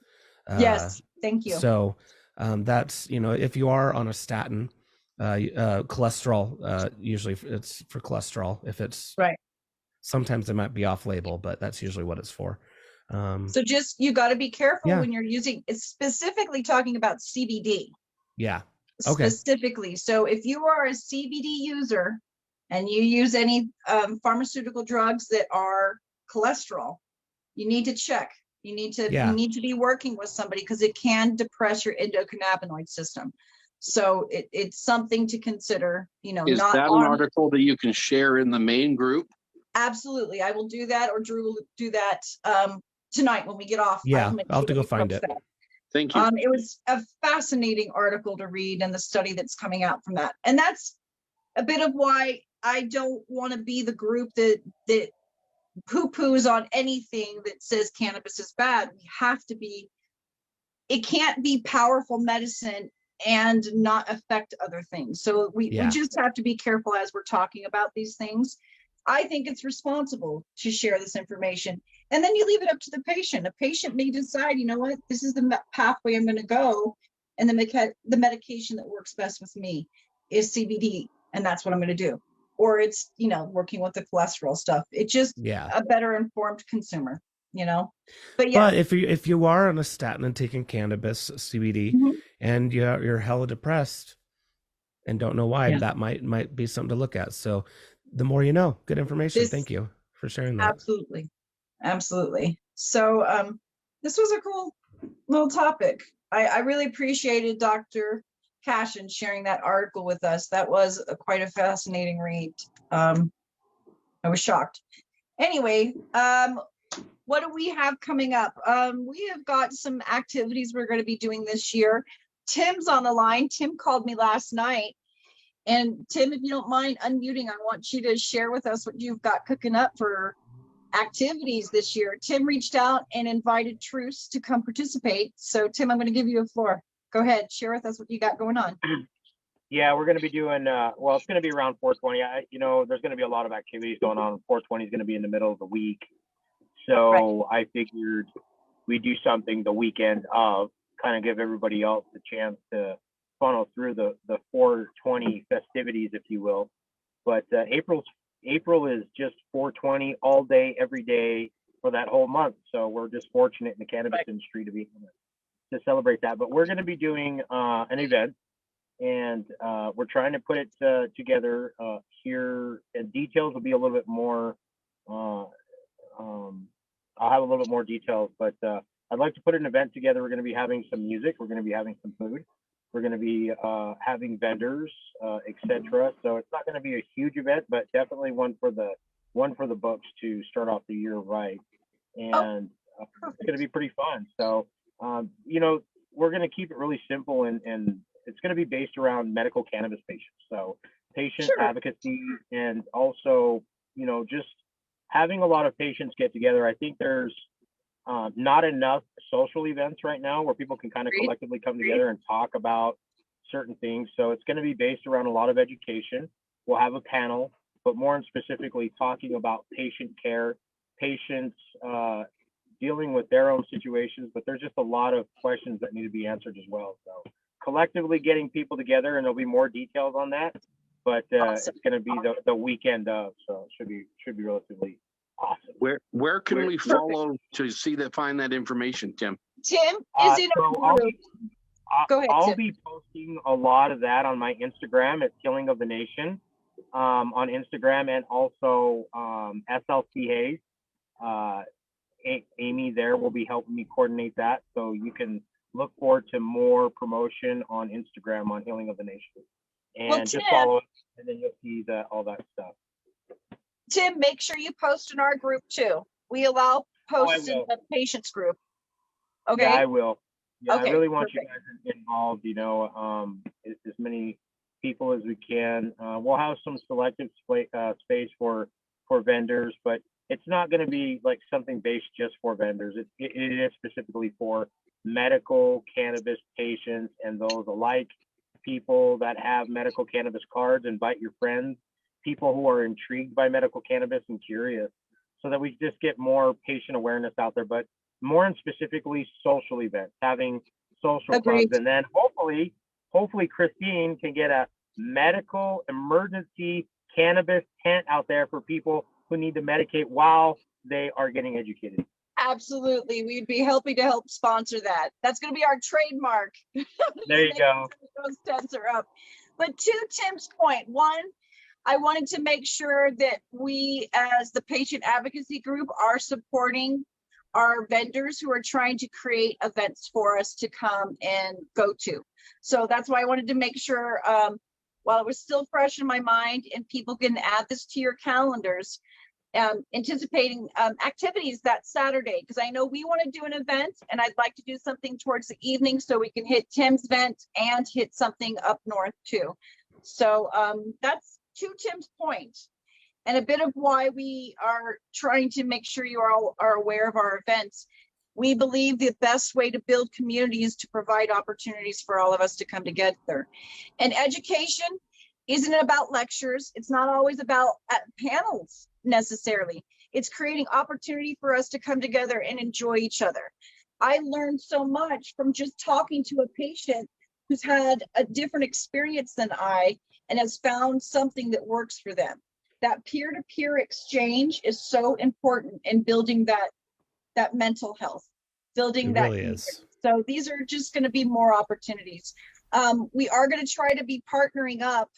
Yes, thank you.
So that's, if you are on a statin, cholesterol, usually it's for cholesterol. If it's
Right.
sometimes it might be off label, but that's usually what it's for.
So just, you got to be careful
Yeah.
when you're using, it's specifically talking about CBD.
Yeah. Okay.
Specifically. So if you are a CBD user and you use any pharmaceutical drugs that are cholesterol, you need to check. You need to be working with somebody, because it can depress your endocannabinoid system. So it's something to consider,
Is
not
that an
on.
article that you can share in the main group?
Absolutely. I will do that, or Drew will do that tonight when we get off.
Yeah,
make
I'll have to
sure
go
he
find
posts
it.
that.
Thank you.
It was a fascinating article to read, and the study that's coming out from that. And that's a bit of why I don't want to be the group that poo-poos on anything that says cannabis is bad. We have to be, it can't be powerful medicine and not affect other things. So we just have to be careful as we're talking about these things. I think it's responsible to share this information. And then you leave it up to the patient. A patient may decide, you know what, this is the pathway I'm going to go. And the medication that works best with me is CBD. And that's what I'm going to do. Or it's, working with the cholesterol stuff. It's just a better informed consumer, But yeah.
But if you are on a statin and taking cannabis, CBD, and you're hella depressed and don't know why, that might be something to look at. So the more you know, good information. Thank you for sharing that.
Absolutely. So this was a cool little topic. I really appreciated Dr. Cashin sharing that article with us. That was quite a fascinating read. I was shocked. Anyway, what do we have coming up? We have got some activities we're going to be doing this year. Tim's on the line. Tim called me last night. And Tim, if you don't mind unmuting, I want you to share with us what you've got cooking up for activities this year. Tim reached out and invited TRUCE to come participate. So Tim, I'm going to give you the floor. Go ahead, share with us what you got going on.
Yeah, we're going to be doing, well, it's going to be around 420. There's going to be a lot of activities going on. 420 is going to be in the middle of the week. So I figured we'd do something the weekend of, kind of give everybody else the chance to funnel through the 420 festivities, if you will. But April is just 420 all day, every day for that whole month. So we're just fortunate in the cannabis industry to be able to celebrate that. But we're going to be doing an event, and we're trying to put it together here. And details will be a little bit more. I'll have a little bit more details, but I'd like to put an event together. We're going to be having some music. We're going to be having some food. We're going to be having vendors, etc. So it's not going to be a huge event, but definitely one for the books to start off the year right. And it's going to be pretty fun. So we're going to keep it really simple, and it's going to be based around medical cannabis patients. So patient advocacy, and also just having a lot of patients get together. I think there's not enough social events right now where people can kind of collectively come together and talk about certain things. So it's going to be based around a lot of education. We'll have a panel, but more specifically talking about patient care, patients dealing with their own situations, but there's just a lot of questions that need to be answered as well. So collectively getting people together, and there'll be more details on that, but
Awesome.
it's going to be the weekend of, so it should be relatively awesome.
Where can we follow to see that, find that information, Tim?
Tim is in
So
our group. Go ahead,
I'll
Tim.
be posting a lot of that on my Instagram at Killing of the Nation, on Instagram, and also SLC Hayes. Amy there will be helping me coordinate that, so you can look forward to more promotion on Instagram on Healing of the Nation, and
Well,
just
Tim,
follow it, and then you'll see all that stuff.
Tim, make sure you post in our group too. We allow posts in
will.
the patients group. Okay.
Yeah, I will. Yeah,
Okay,
I really want
perfect.
you guys involved, as many people as we can. We'll have some selective space for vendors, but it's not going to be like something based just for vendors. It is specifically for medical cannabis patients and those alike, people that have medical cannabis cards. Invite your friends, people who are intrigued by medical cannabis and curious, so that we just get more patient awareness out there, but more and specifically social events, having social
Agreed.
clubs, and then hopefully Christine can get a medical emergency cannabis tent out there for people who need to medicate while they are getting educated.
Absolutely. We'd be happy to help sponsor that. That's going to be our trademark.
There you go.
Those tents are up. But to Tim's point, one, I wanted to make sure that we, as the patient advocacy group, are supporting our vendors who are trying to create events for us to come and go to. So that's why I wanted to make sure, while it was still fresh in my mind and people can add this to your calendars, anticipating activities that Saturday, because I know we want to do an event and I'd like to do something towards the evening so we can hit Tim's event and hit something up north too. So that's to Tim's point, and a bit of why we are trying to make sure you all are aware of our events. We believe the best way to build community is to provide opportunities for all of us to come together. And education isn't about lectures. It's not always about panels necessarily. It's creating opportunity for us to come together and enjoy each other. I learned so much from just talking to a patient who's had a different experience than I and has found something that works for them. That peer-to-peer exchange is so important in building that mental health, building
It
that.
really is.
So these are just going to be more opportunities. We are going to try to be partnering up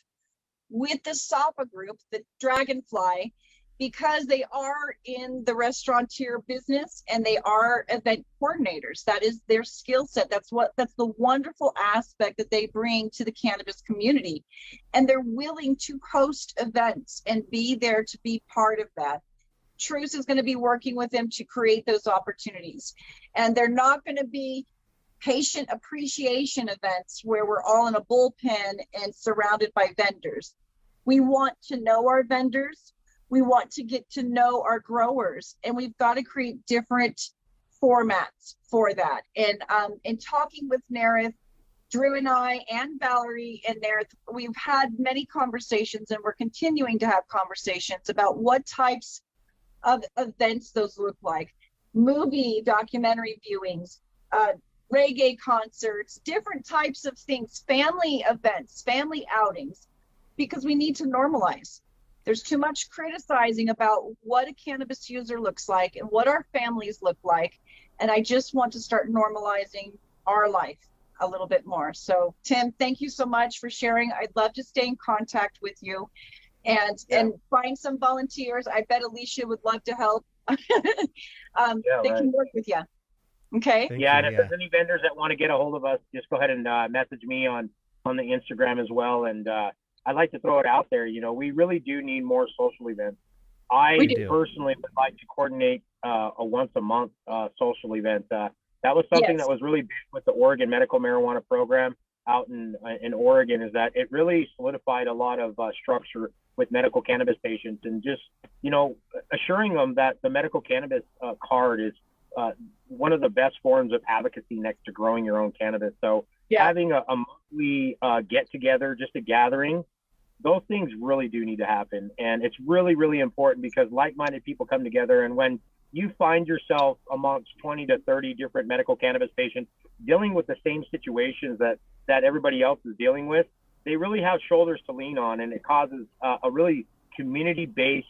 with the SAPA group, the Dragonfly, because they are in the restaurateur business and they are event coordinators. That is their skill set. That's the wonderful aspect that they bring to the cannabis community. And they're willing to host events and be there to be part of that. TRUCE is going to be working with them to create those opportunities. And they're not going to be patient appreciation events where we're all in a bullpen and surrounded by vendors. We want to know our vendors. We want to get to know our growers, and we've got to create different formats for that. And in talking with Nerith, Drew and I, and Valerie and Nerith, we've had many conversations, and we're continuing to have conversations about what types of events those look like. Movie documentary viewings, reggae concerts, different types of things, family events, family outings, because we need to normalize. There's too much criticizing about what a cannabis user looks like and what our families look like. And I just want to start normalizing our life a little bit more. So Tim, thank you so much for sharing. I'd love to stay in contact with you and find some volunteers. I bet Alicia would love to help. They can work with you. Okay.
Thank
Yeah,
you,
and if there's any vendors that want to get a hold of us, just go ahead and message me on the Instagram as well. And I'd like to throw it out there. We really do need more social events. I personally would like to coordinate a once a month social event. That was something that was really big with the Oregon medical marijuana program out in Oregon, is that it really solidified a lot of structure with medical cannabis patients, and just, assuring them that the medical cannabis card is one of the best forms of advocacy next to growing your own cannabis. So having a monthly get together, just a gathering, those things really do need to happen. And it's really, really important, because like-minded people come together. And when you find yourself amongst 20 to 30 different medical cannabis patients dealing with the same situations that everybody else is dealing with. They really have shoulders to lean on, and it causes a really community-based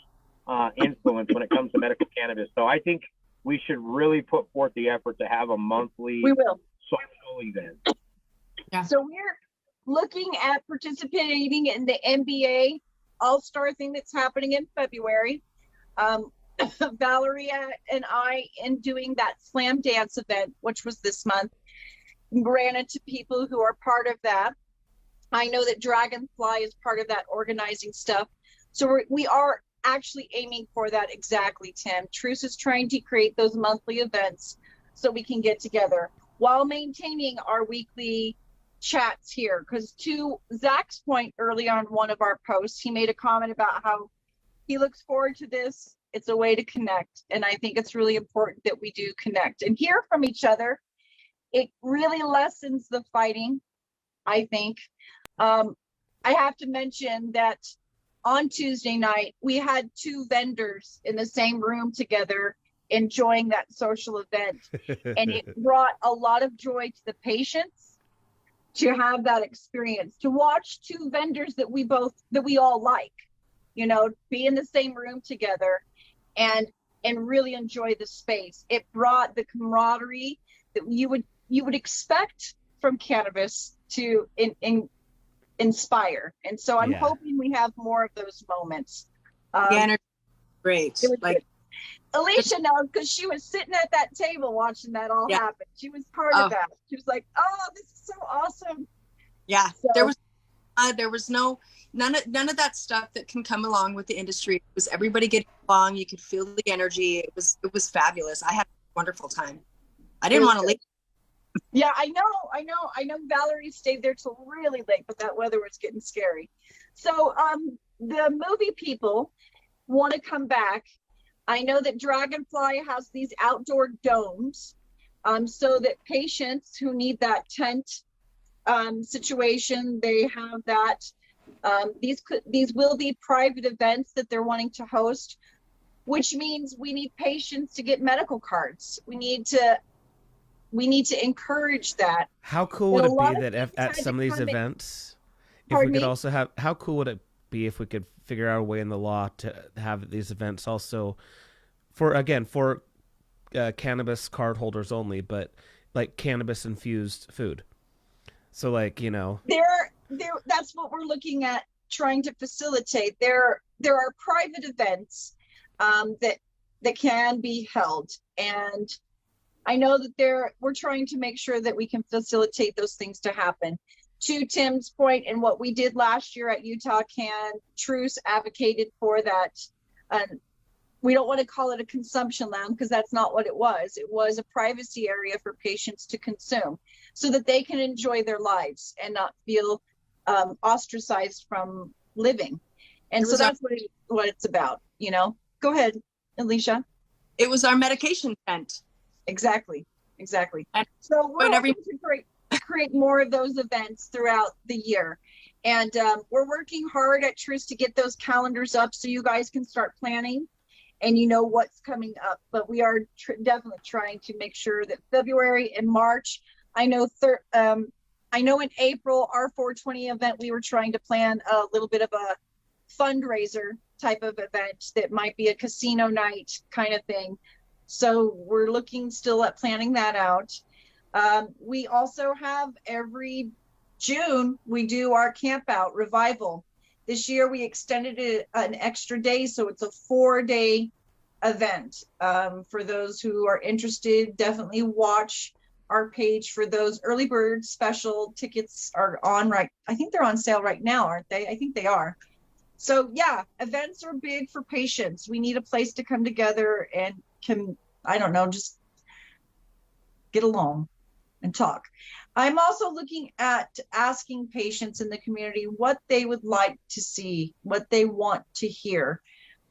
influence when it comes to medical cannabis. So I think we should really put forth the effort to have a monthly
We will.
social event.
Yeah.
So we're looking at participating in the NBA All-Star thing that's happening in February. Valeria and I, in doing that Slamdance event, which was this month, ran into people who are part of that. I know that Dragonfly is part of that organizing stuff. So we are actually aiming for that exactly, Tim. TRUCE is trying to create those monthly events so we can get together while maintaining our weekly chats here. Because to Zach's point early on one of our posts, he made a comment about how he looks forward to this. It's a way to connect. And I think it's really important that we do connect and hear from each other. It really lessens the fighting, I think. I have to mention that on Tuesday night, we had 2 vendors in the same room together enjoying that social event. And it brought a lot of joy to the patients to have that experience, to watch 2 vendors that we all like, you know, be in the same room together and really enjoy the space. It brought the camaraderie that you would expect from cannabis to inspire. And so I'm hoping we have more of those moments.
Great.
It was good. Alicia knows because she was sitting at that table watching that all happen. She was part of that. She was like, "Oh, this is so awesome."
Yeah,
So,
there was none of that stuff that can come along with the industry. It was everybody getting along. You could feel the energy. It was fabulous. I had a wonderful time. I didn't want to leave.
Yeah, I know Valerie stayed there till really late, but that weather was getting scary. So the movie people want to come back. I know that Dragonfly has these outdoor domes so that patients who need that tent situation, they have that. These will be private events that they're wanting to host, which means we need patients to get medical cards. We need to encourage that.
How cool would it be that at some of these events, if we could also have, how cool would it be if we could figure out a way in the law to have these events also for cannabis card holders only, but like cannabis infused food. So like, you know,
that's what we're looking at trying to facilitate. There are private events that can be held, and I know that we're trying to make sure that we can facilitate those things to happen. To Tim's point, and what we did last year at Utah Can, TRUCE advocated for that. We don't want to call it a consumption lounge because that's not what it was. It was a privacy area for patients to consume so that they can enjoy their lives and not feel ostracized from living. And so that's what it's about, you know. Go ahead, Alicia.
It was our medication tent.
Exactly. So we're hoping to create more of those events throughout the year. And we're working hard at TRUCE to get those calendars up so you guys can start planning and you know what's coming up. But we are definitely trying to make sure that February and March, I know in April, our 420 event, we were trying to plan a little bit of a fundraiser type of event that might be a casino night kind of thing. So we're looking still at planning that out. We also have every June, we do our camp out revival. This year we extended it an extra day, so it's a 4-day event. For those who are interested, definitely watch our page for those early bird special tickets are on right. I think they're on sale right now, aren't they? I think they are. So yeah, events are big for patients. We need a place to come together and just get along and talk. I'm also looking at asking patients in the community what they would like to see, what they want to hear.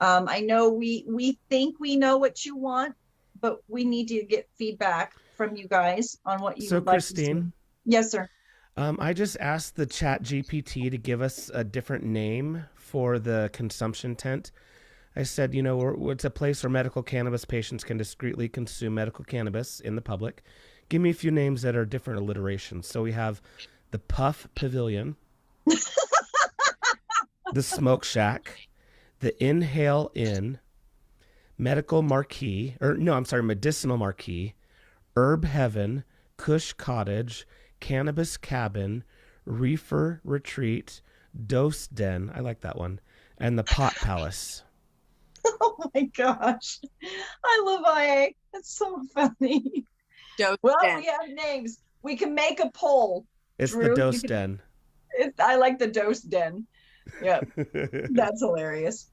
I know we think we know what you want, but we need to get feedback from you guys on what you would like to see. So Christine? Yes, sir.
I just asked the Chat GPT to give us a different name for the consumption tent. I said, it's a place where medical cannabis patients can discreetly consume medical cannabis in the public. Give me a few names that are different alliterations. So we have the Puff Pavilion, the Smoke Shack, the Inhale Inn, Medical Marquee, Medicinal Marquee, Herb Heaven, Kush Cottage, Cannabis Cabin, Reefer Retreat, Dose Den, I like that one, and the Pot Palace.
Oh my gosh. I love IA. That's so funny.
Dose
Well,
Den.
we have names. We can make a poll.
It's
Drew,
the Dose Den.
I like the Dose Den. Yeah, that's hilarious.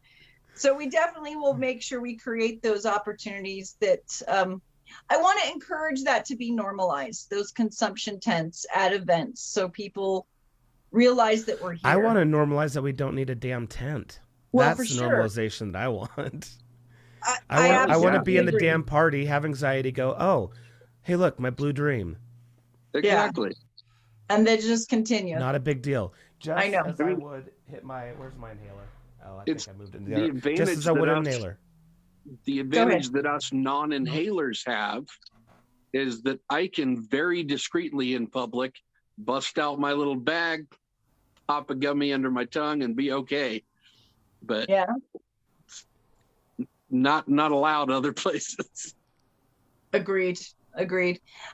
So we definitely will make sure we create those opportunities that I want to encourage that to be normalized, those consumption tents at events, so people realize that we're here.
I want to normalize that we don't need a damn tent.
Well,
That's the
sure.
normalization that I want.
I
I want to be in the
absolutely
damn
agree.
party, have anxiety, go, oh, hey, look, my blue dream.
Exactly.
And then just continue.
Not a big deal. Just
I know.
as I would hit my, where's my inhaler? Oh, I
It's
think I moved it.
the advantage
Just as I would
that
an
us-
inhaler.
The advantage that us non-inhalers have is that I can very discreetly in public bust out my little bag, pop a gummy under my tongue, and be okay. But
Yeah.
not allowed other places.
Agreed.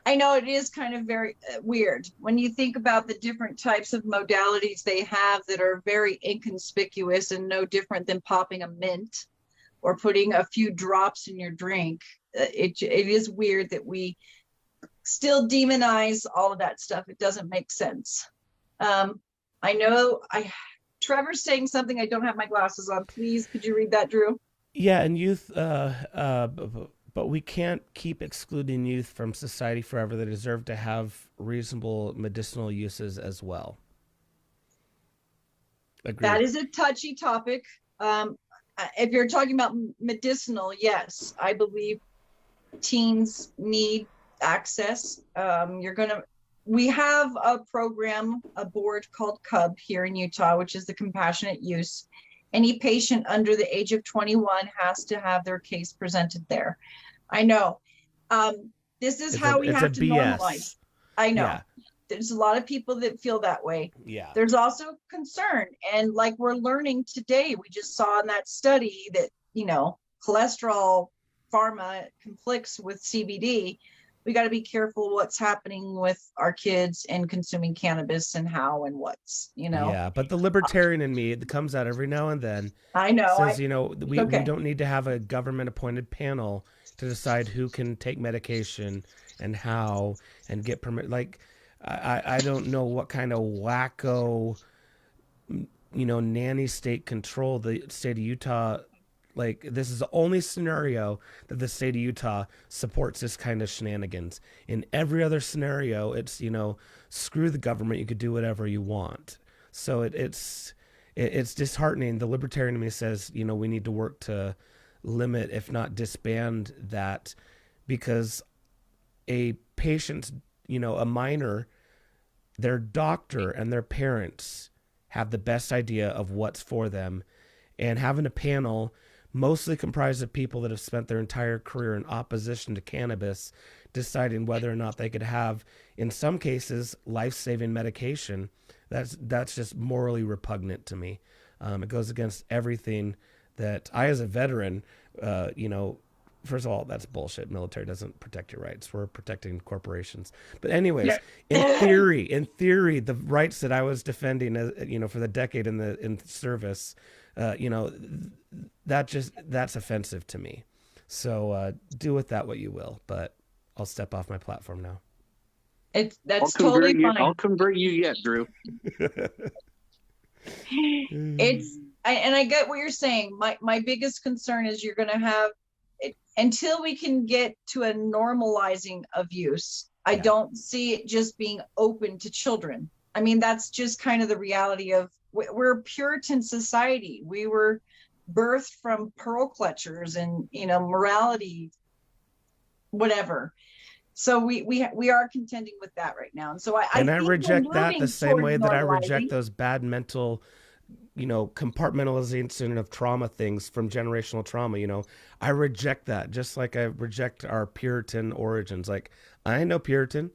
I know it is kind of very weird when you think about the different types of modalities they have that are very inconspicuous and no different than popping a mint or putting a few drops in your drink. It is weird that we still demonize all of that stuff. It doesn't make sense. I know Trevor's saying something. I don't have my glasses on. Please, could you read that, Drew?
Yeah, and youth, but we can't keep excluding youth from society forever. They deserve to have reasonable medicinal uses as well. Agreed.
That is a touchy topic. If you're talking about medicinal, yes, I believe teens need access. We have a program, a board called CUB here in Utah, which is the compassionate use. Any patient under the age of 21 has to have their case presented there. I know. This is how we have to normalize. I know.
Yeah.
There's a lot of people that feel that way.
Yeah.
There's also concern. And like we're learning today, we just saw in that study that, cholesterol pharma conflicts with CBD. We got to be careful what's happening with our kids and consuming cannabis and how and what's,
Yeah, but the libertarian in me, it comes out every now and then.
I know.
Says, we don't need to have a government appointed panel to decide who can take medication and how and get permit. Like, I don't know what kind of wacko, nanny state control the state of Utah. Like, this is the only scenario that the state of Utah supports this kind of shenanigans. In every other scenario, it's, screw the government. You could do whatever you want. So it's disheartening. The libertarian in me says, we need to work to limit, if not disband that, because a patient, a minor, their doctor and their parents have the best idea of what's for them. And having a panel mostly comprised of people that have spent their entire career in opposition to cannabis, deciding whether or not they could have, in some cases, life-saving medication, that's just morally repugnant to me. It goes against everything that I, as a veteran, first of all, that's bullshit. Military doesn't protect your rights. We're protecting corporations. But anyways, in theory, the rights that I was defending, for the decade in the service, that's offensive to me. So do with that what you will, but I'll step off my platform now.
That's totally fine.
I'll convert you yet, Drew.
I get what you're saying. My biggest concern is you're going to have it until we can get to a normalizing of use. I don't see it just being open to children. I mean, that's just kind of the reality of we're a Puritan society. We were birthed from pearl clutchers and, morality, whatever. So we are contending with that right now. And so I
reject that the same way that I reject those bad mental compartmentalization of trauma things from generational trauma. I reject that, just like I reject our Puritan origins. Like, I ain't no Puritan.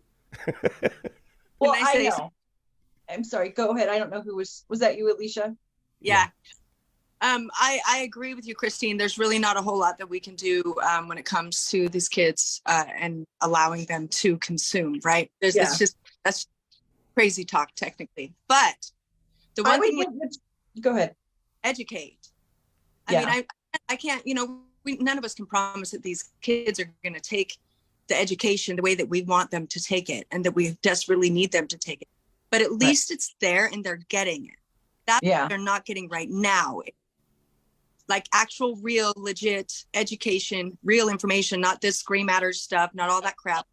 Well,
Can I
I
say
know. I'm sorry. Go ahead. I don't know who was that you, Alicia?
Yeah. I agree with you, Christine. There's really not a whole lot that we can do when it comes to these kids and allowing them to consume, right? That's crazy talk technically. But the one thing
go ahead.
Educate. I can't, none of us can promise that these kids are going to take the education the way that we want them to take it and that we desperately need them to take it. But at least it's there and they're getting it. That's what they're not getting right now. Like actual, real, legit education, real information, not this gray matter stuff, not all that crap.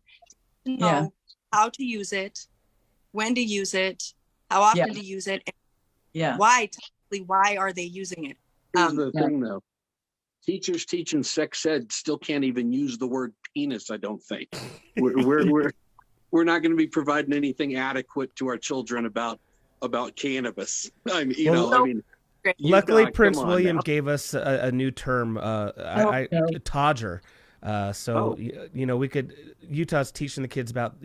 To know how to use it, when to use it, how often to use it, and why are they using it?
Here's the thing, though. Teachers teaching sex ed still can't even use the word penis, I don't think. We're not going to be providing anything adequate to our children about cannabis.
Luckily, Prince William gave us a new term, todger. We could. Utah's teaching the kids about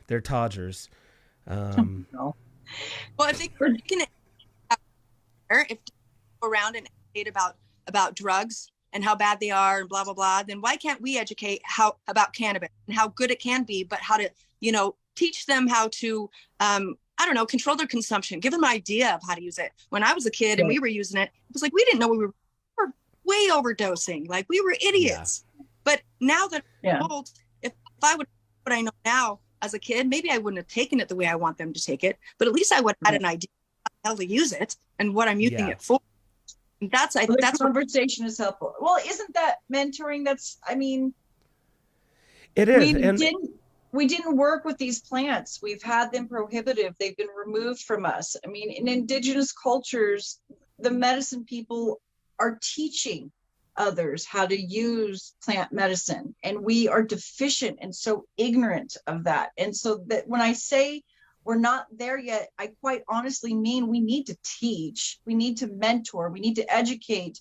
their todgers.
Well, I think we can if go around and educate about drugs and how bad they are and blah blah blah. Then why can't we educate about cannabis and how good it can be, but how to teach them how to control their consumption, give them an idea of how to use it. When I was a kid and we were using it, it was like we didn't know we were way overdosing, like we were idiots. But now that I'm old, if I would what I know now as a kid, maybe I wouldn't have taken it the way I want them to take it, but at least I would have had an idea of how to use it and what I'm using it for. And that's
conversation is helpful. Well, isn't that mentoring?
It is.
We didn't work with these plants. We've had them prohibitive. They've been removed from us. In indigenous cultures, the medicine people are teaching others how to use plant medicine, and we are deficient and so ignorant of that. And so that when I say we're not there yet, I quite honestly mean we need to teach, we need to mentor, we need to educate.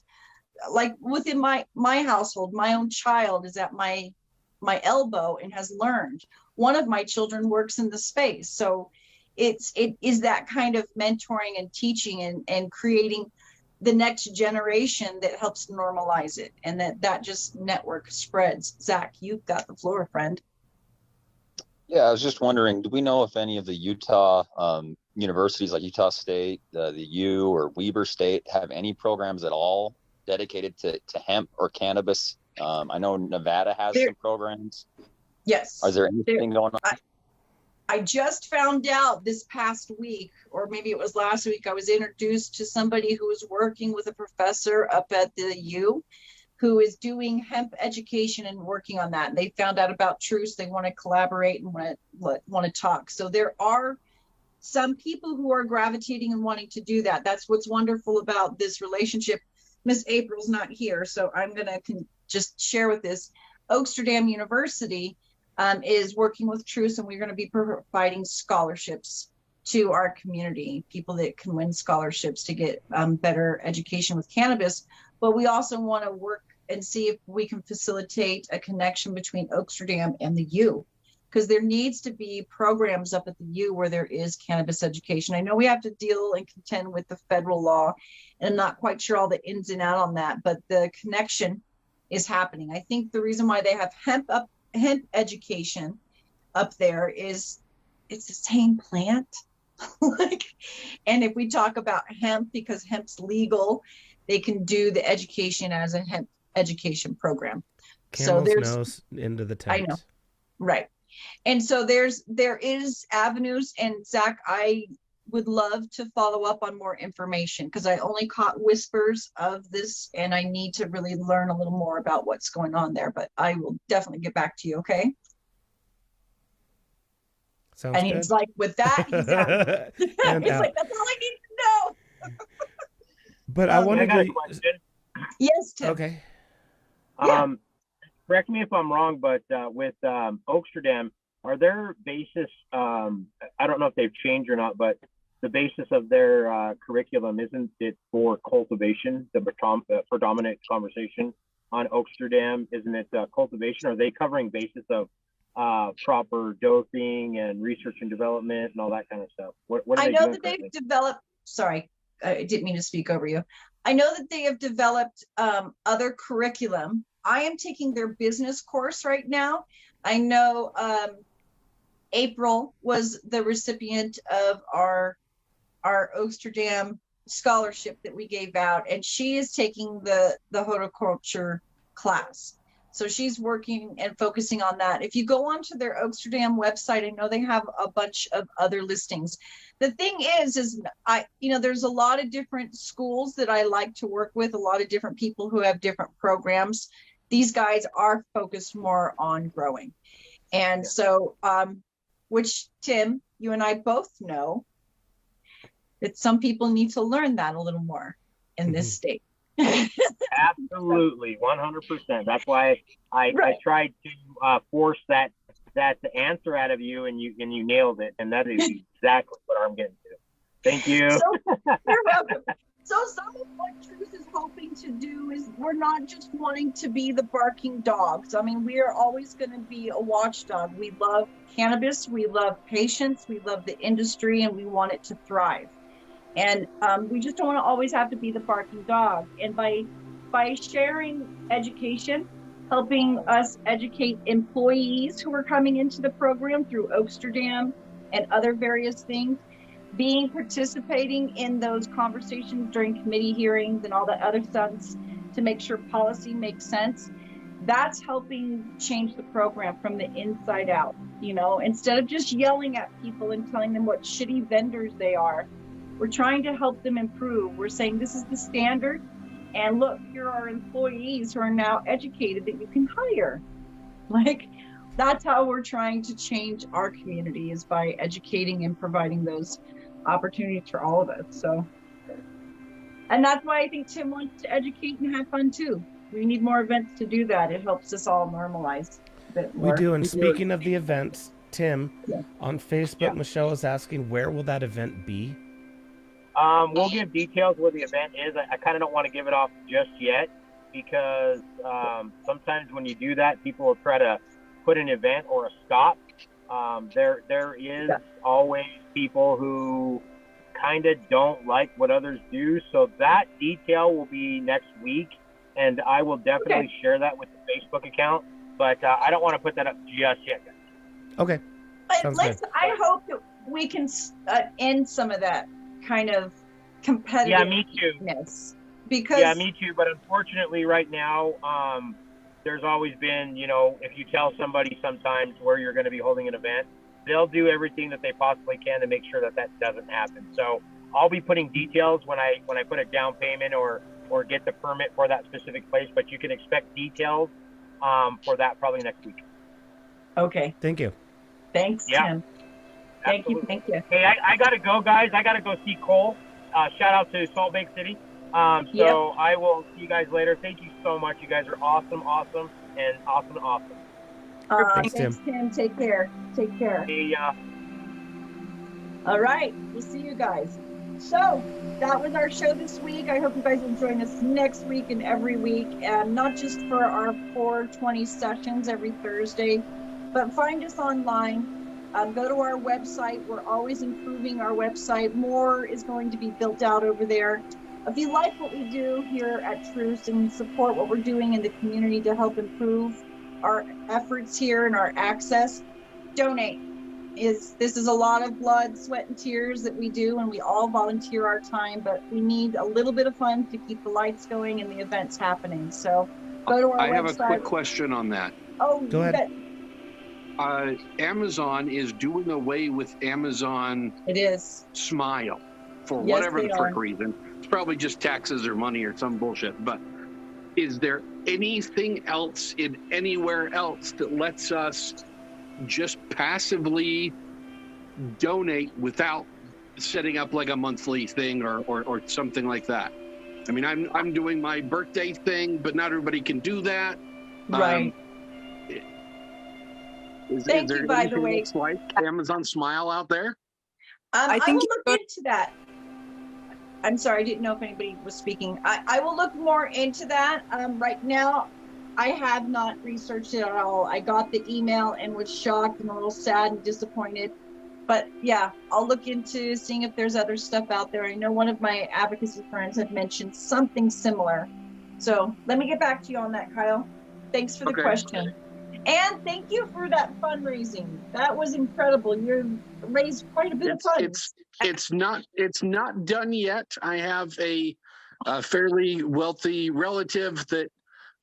Like within my household, my own child is at my elbow and has learned. One of my children works in the space. So it is that kind of mentoring and teaching and creating the next generation that helps normalize it, and that just network spreads. Zach, you've got the floor, friend.
Yeah, I was just wondering, do we know if any of the Utah universities like Utah State, the U or Weber State have any programs at all dedicated to hemp or cannabis? I know Nevada has some programs.
Yes.
Is there anything going on?
I just found out this past week, or maybe it was last week, I was introduced to somebody who was working with a professor up at the U who is doing hemp education and working on that. And they found out about TRUCE. They want to collaborate and want to talk. So there are some people who are gravitating and wanting to do that. That's what's wonderful about this relationship. Miss April's not here, so I'm going to just share with this. Oaksterdam University is working with TRUCE, and we're going to be providing scholarships to our community, people that can win scholarships to get better education with cannabis. But we also want to work and see if we can facilitate a connection between Oaksterdam and the U, because there needs to be programs up at the U where there is cannabis education. I know we have to deal and contend with the federal law, and I'm not quite sure all the ins and outs on that, but the connection is happening. I think the reason why they have hemp education up there is it's the same plant. And if we talk about hemp, because hemp's legal, they can do the education as a hemp education program.
Camel's nose into the tent.
I know, right? And so there is avenues. And Zach, I would love to follow up on more information, because I only caught whispers of this, and I need to really learn a little more about what's going on there. But I will definitely get back to you. Okay.
Sounds
and
good.
He's like, with that, he's out. He's like, that's all I need to know.
But I wanted
got
to.
a question.
Yes, Tim.
Okay.
Correct me if I'm wrong, but with Oaksterdam, are their basis? I don't know if they've changed or not, but the basis of their curriculum, isn't it for cultivation, the predominant conversation on Oaksterdam? Isn't it cultivation? Are they covering basis of proper dosing and research and development and all that kind of stuff? What are
I
they
know
doing
that they've
currently?
developed, sorry, I didn't mean to speak over you. I know that they have developed other curriculum. I am taking their business course right now. I know April was the recipient of our Oaksterdam scholarship that we gave out, and she is taking the horticulture class. So she's working and focusing on that. If you go onto their Oaksterdam website, I know they have a bunch of other listings. The thing is there's a lot of different schools that I like to work with, a lot of different people who have different programs. These guys are focused more on growing. And so, which Tim, you and I both know that some people need to learn that a little more in this state.
Absolutely, 100%. That's why I tried to force that answer out of you, and you nailed it. And that is exactly what I'm getting to. Thank you.
So, you're welcome. So some of what TRUCE is hoping to do is we're not just wanting to be the barking dogs. I mean, we are always going to be a watchdog. We love cannabis, we love patients, we love the industry, and we want it to thrive. And we just don't want to always have to be the barking dog. And by sharing education, helping us educate employees who are coming into the program through Oaksterdam and other various things, participating in those conversations during committee hearings and all that other stuff to make sure policy makes sense, that's helping change the program from the inside out. Instead of just yelling at people and telling them what shitty vendors they are, we're trying to help them improve. We're saying this is the standard, and look, here are employees who are now educated that you can hire. That's how we're trying to change our community, is by educating and providing those opportunities for all of us. So, and that's why I think Tim wants to educate and have fun too. We need more events to do that. It helps us all normalize a bit more.
We do. And speaking of the events, Tim, on Facebook, Michelle is asking, where will that event be?
We'll give details where the event is. I kind of don't want to give it off just yet, because sometimes when you do that, people will try to put an event or a stop. There is always people who kind of don't like what others do. So that detail will be next week, and I will definitely share that with the Facebook account. But I don't want to put that up just yet, guys.
Okay.
But I hope that we can end some of that kind of competitiveness.
Yeah, me too.
Because
me too. But unfortunately, right now, there's always been, if you tell somebody sometimes where you're going to be holding an event, they'll do everything that they possibly can to make sure that doesn't happen. So I'll be putting details when I put a down payment or get the permit for that specific place. But you can expect details for that probably next week.
Okay.
Thank you.
Thanks, Tim. Thank you.
Hey, I got to go, guys. I got to go see Cole. Shout out to Salt Lake City. So I will see you guys later. Thank you so much. You guys are awesome, and awesome.
Thanks,
Tim. Take care.
Hey,
all right. We'll see you guys. So that was our show this week. I hope you guys will join us next week and every week, and not just for our 420 sessions every Thursday, but find us online. Go to our website. We're always improving our website. More is going to be built out over there. If you like what we do here at TRUCE and support what we're doing in the community to help improve our efforts here and our access, donate. This is a lot of blood, sweat, and tears that we do, and we all volunteer our time, but we need a little bit of fun to keep the lights going and the events happening. So go to our website.
I have a quick question on that.
Oh,
go ahead.
Amazon is doing away with Amazon Smile for whatever the frick reason. It's probably just taxes or money or some bullshit. But is there anything else in anywhere else that lets us just passively donate without setting up like a monthly thing or something like that? I mean, I'm doing my birthday thing, but not everybody can do that.
Right.
Is there anything else like Amazon Smile out there?
I
I
think
will look into that. I'm sorry, I didn't know if anybody was speaking. I will look more into that. Right now, I have not researched it at all. I got the email and was shocked and a little sad and disappointed. But yeah, I'll look into seeing if there's other stuff out there. I know one of my advocacy friends had mentioned something similar. So let me get back to you on that, Kyle. Thanks for the question. And thank you for that fundraising. That was incredible. You raised quite a bit of funds.
It's not done yet. I have a fairly wealthy relative that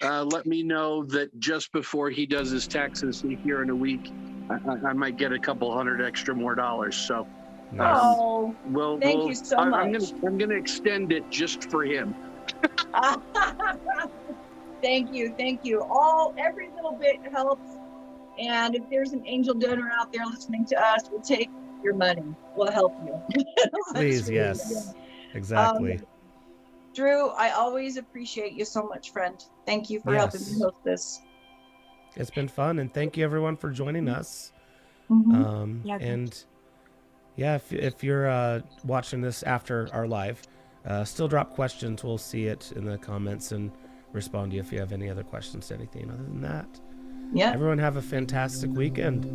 let me know that just before he does his taxes here in a week, I might get a couple $100 extra more dollars. So,
thank you so much.
I'm gonna extend it just for him.
Thank you. Every little bit helps. And if there's an angel donor out there listening to us, we'll take your money. We'll help you.
Please, yes, exactly.
Drew, I always appreciate you so much, friend. Thank you for helping me host this.
It's been fun, and thank you everyone for joining us. And yeah, if you're watching this after our live, still drop questions. We'll see it in the comments and respond to you if you have any other questions to anything. Other than that, everyone have a fantastic weekend.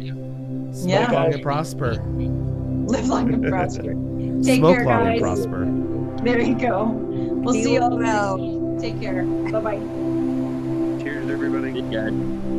Smoke long and prosper.
Live long and prosper. Take
Smoke
care,
long
guys.
and prosper.
There you go. We'll see you all. Take care. Bye-bye.
Cheers, everybody.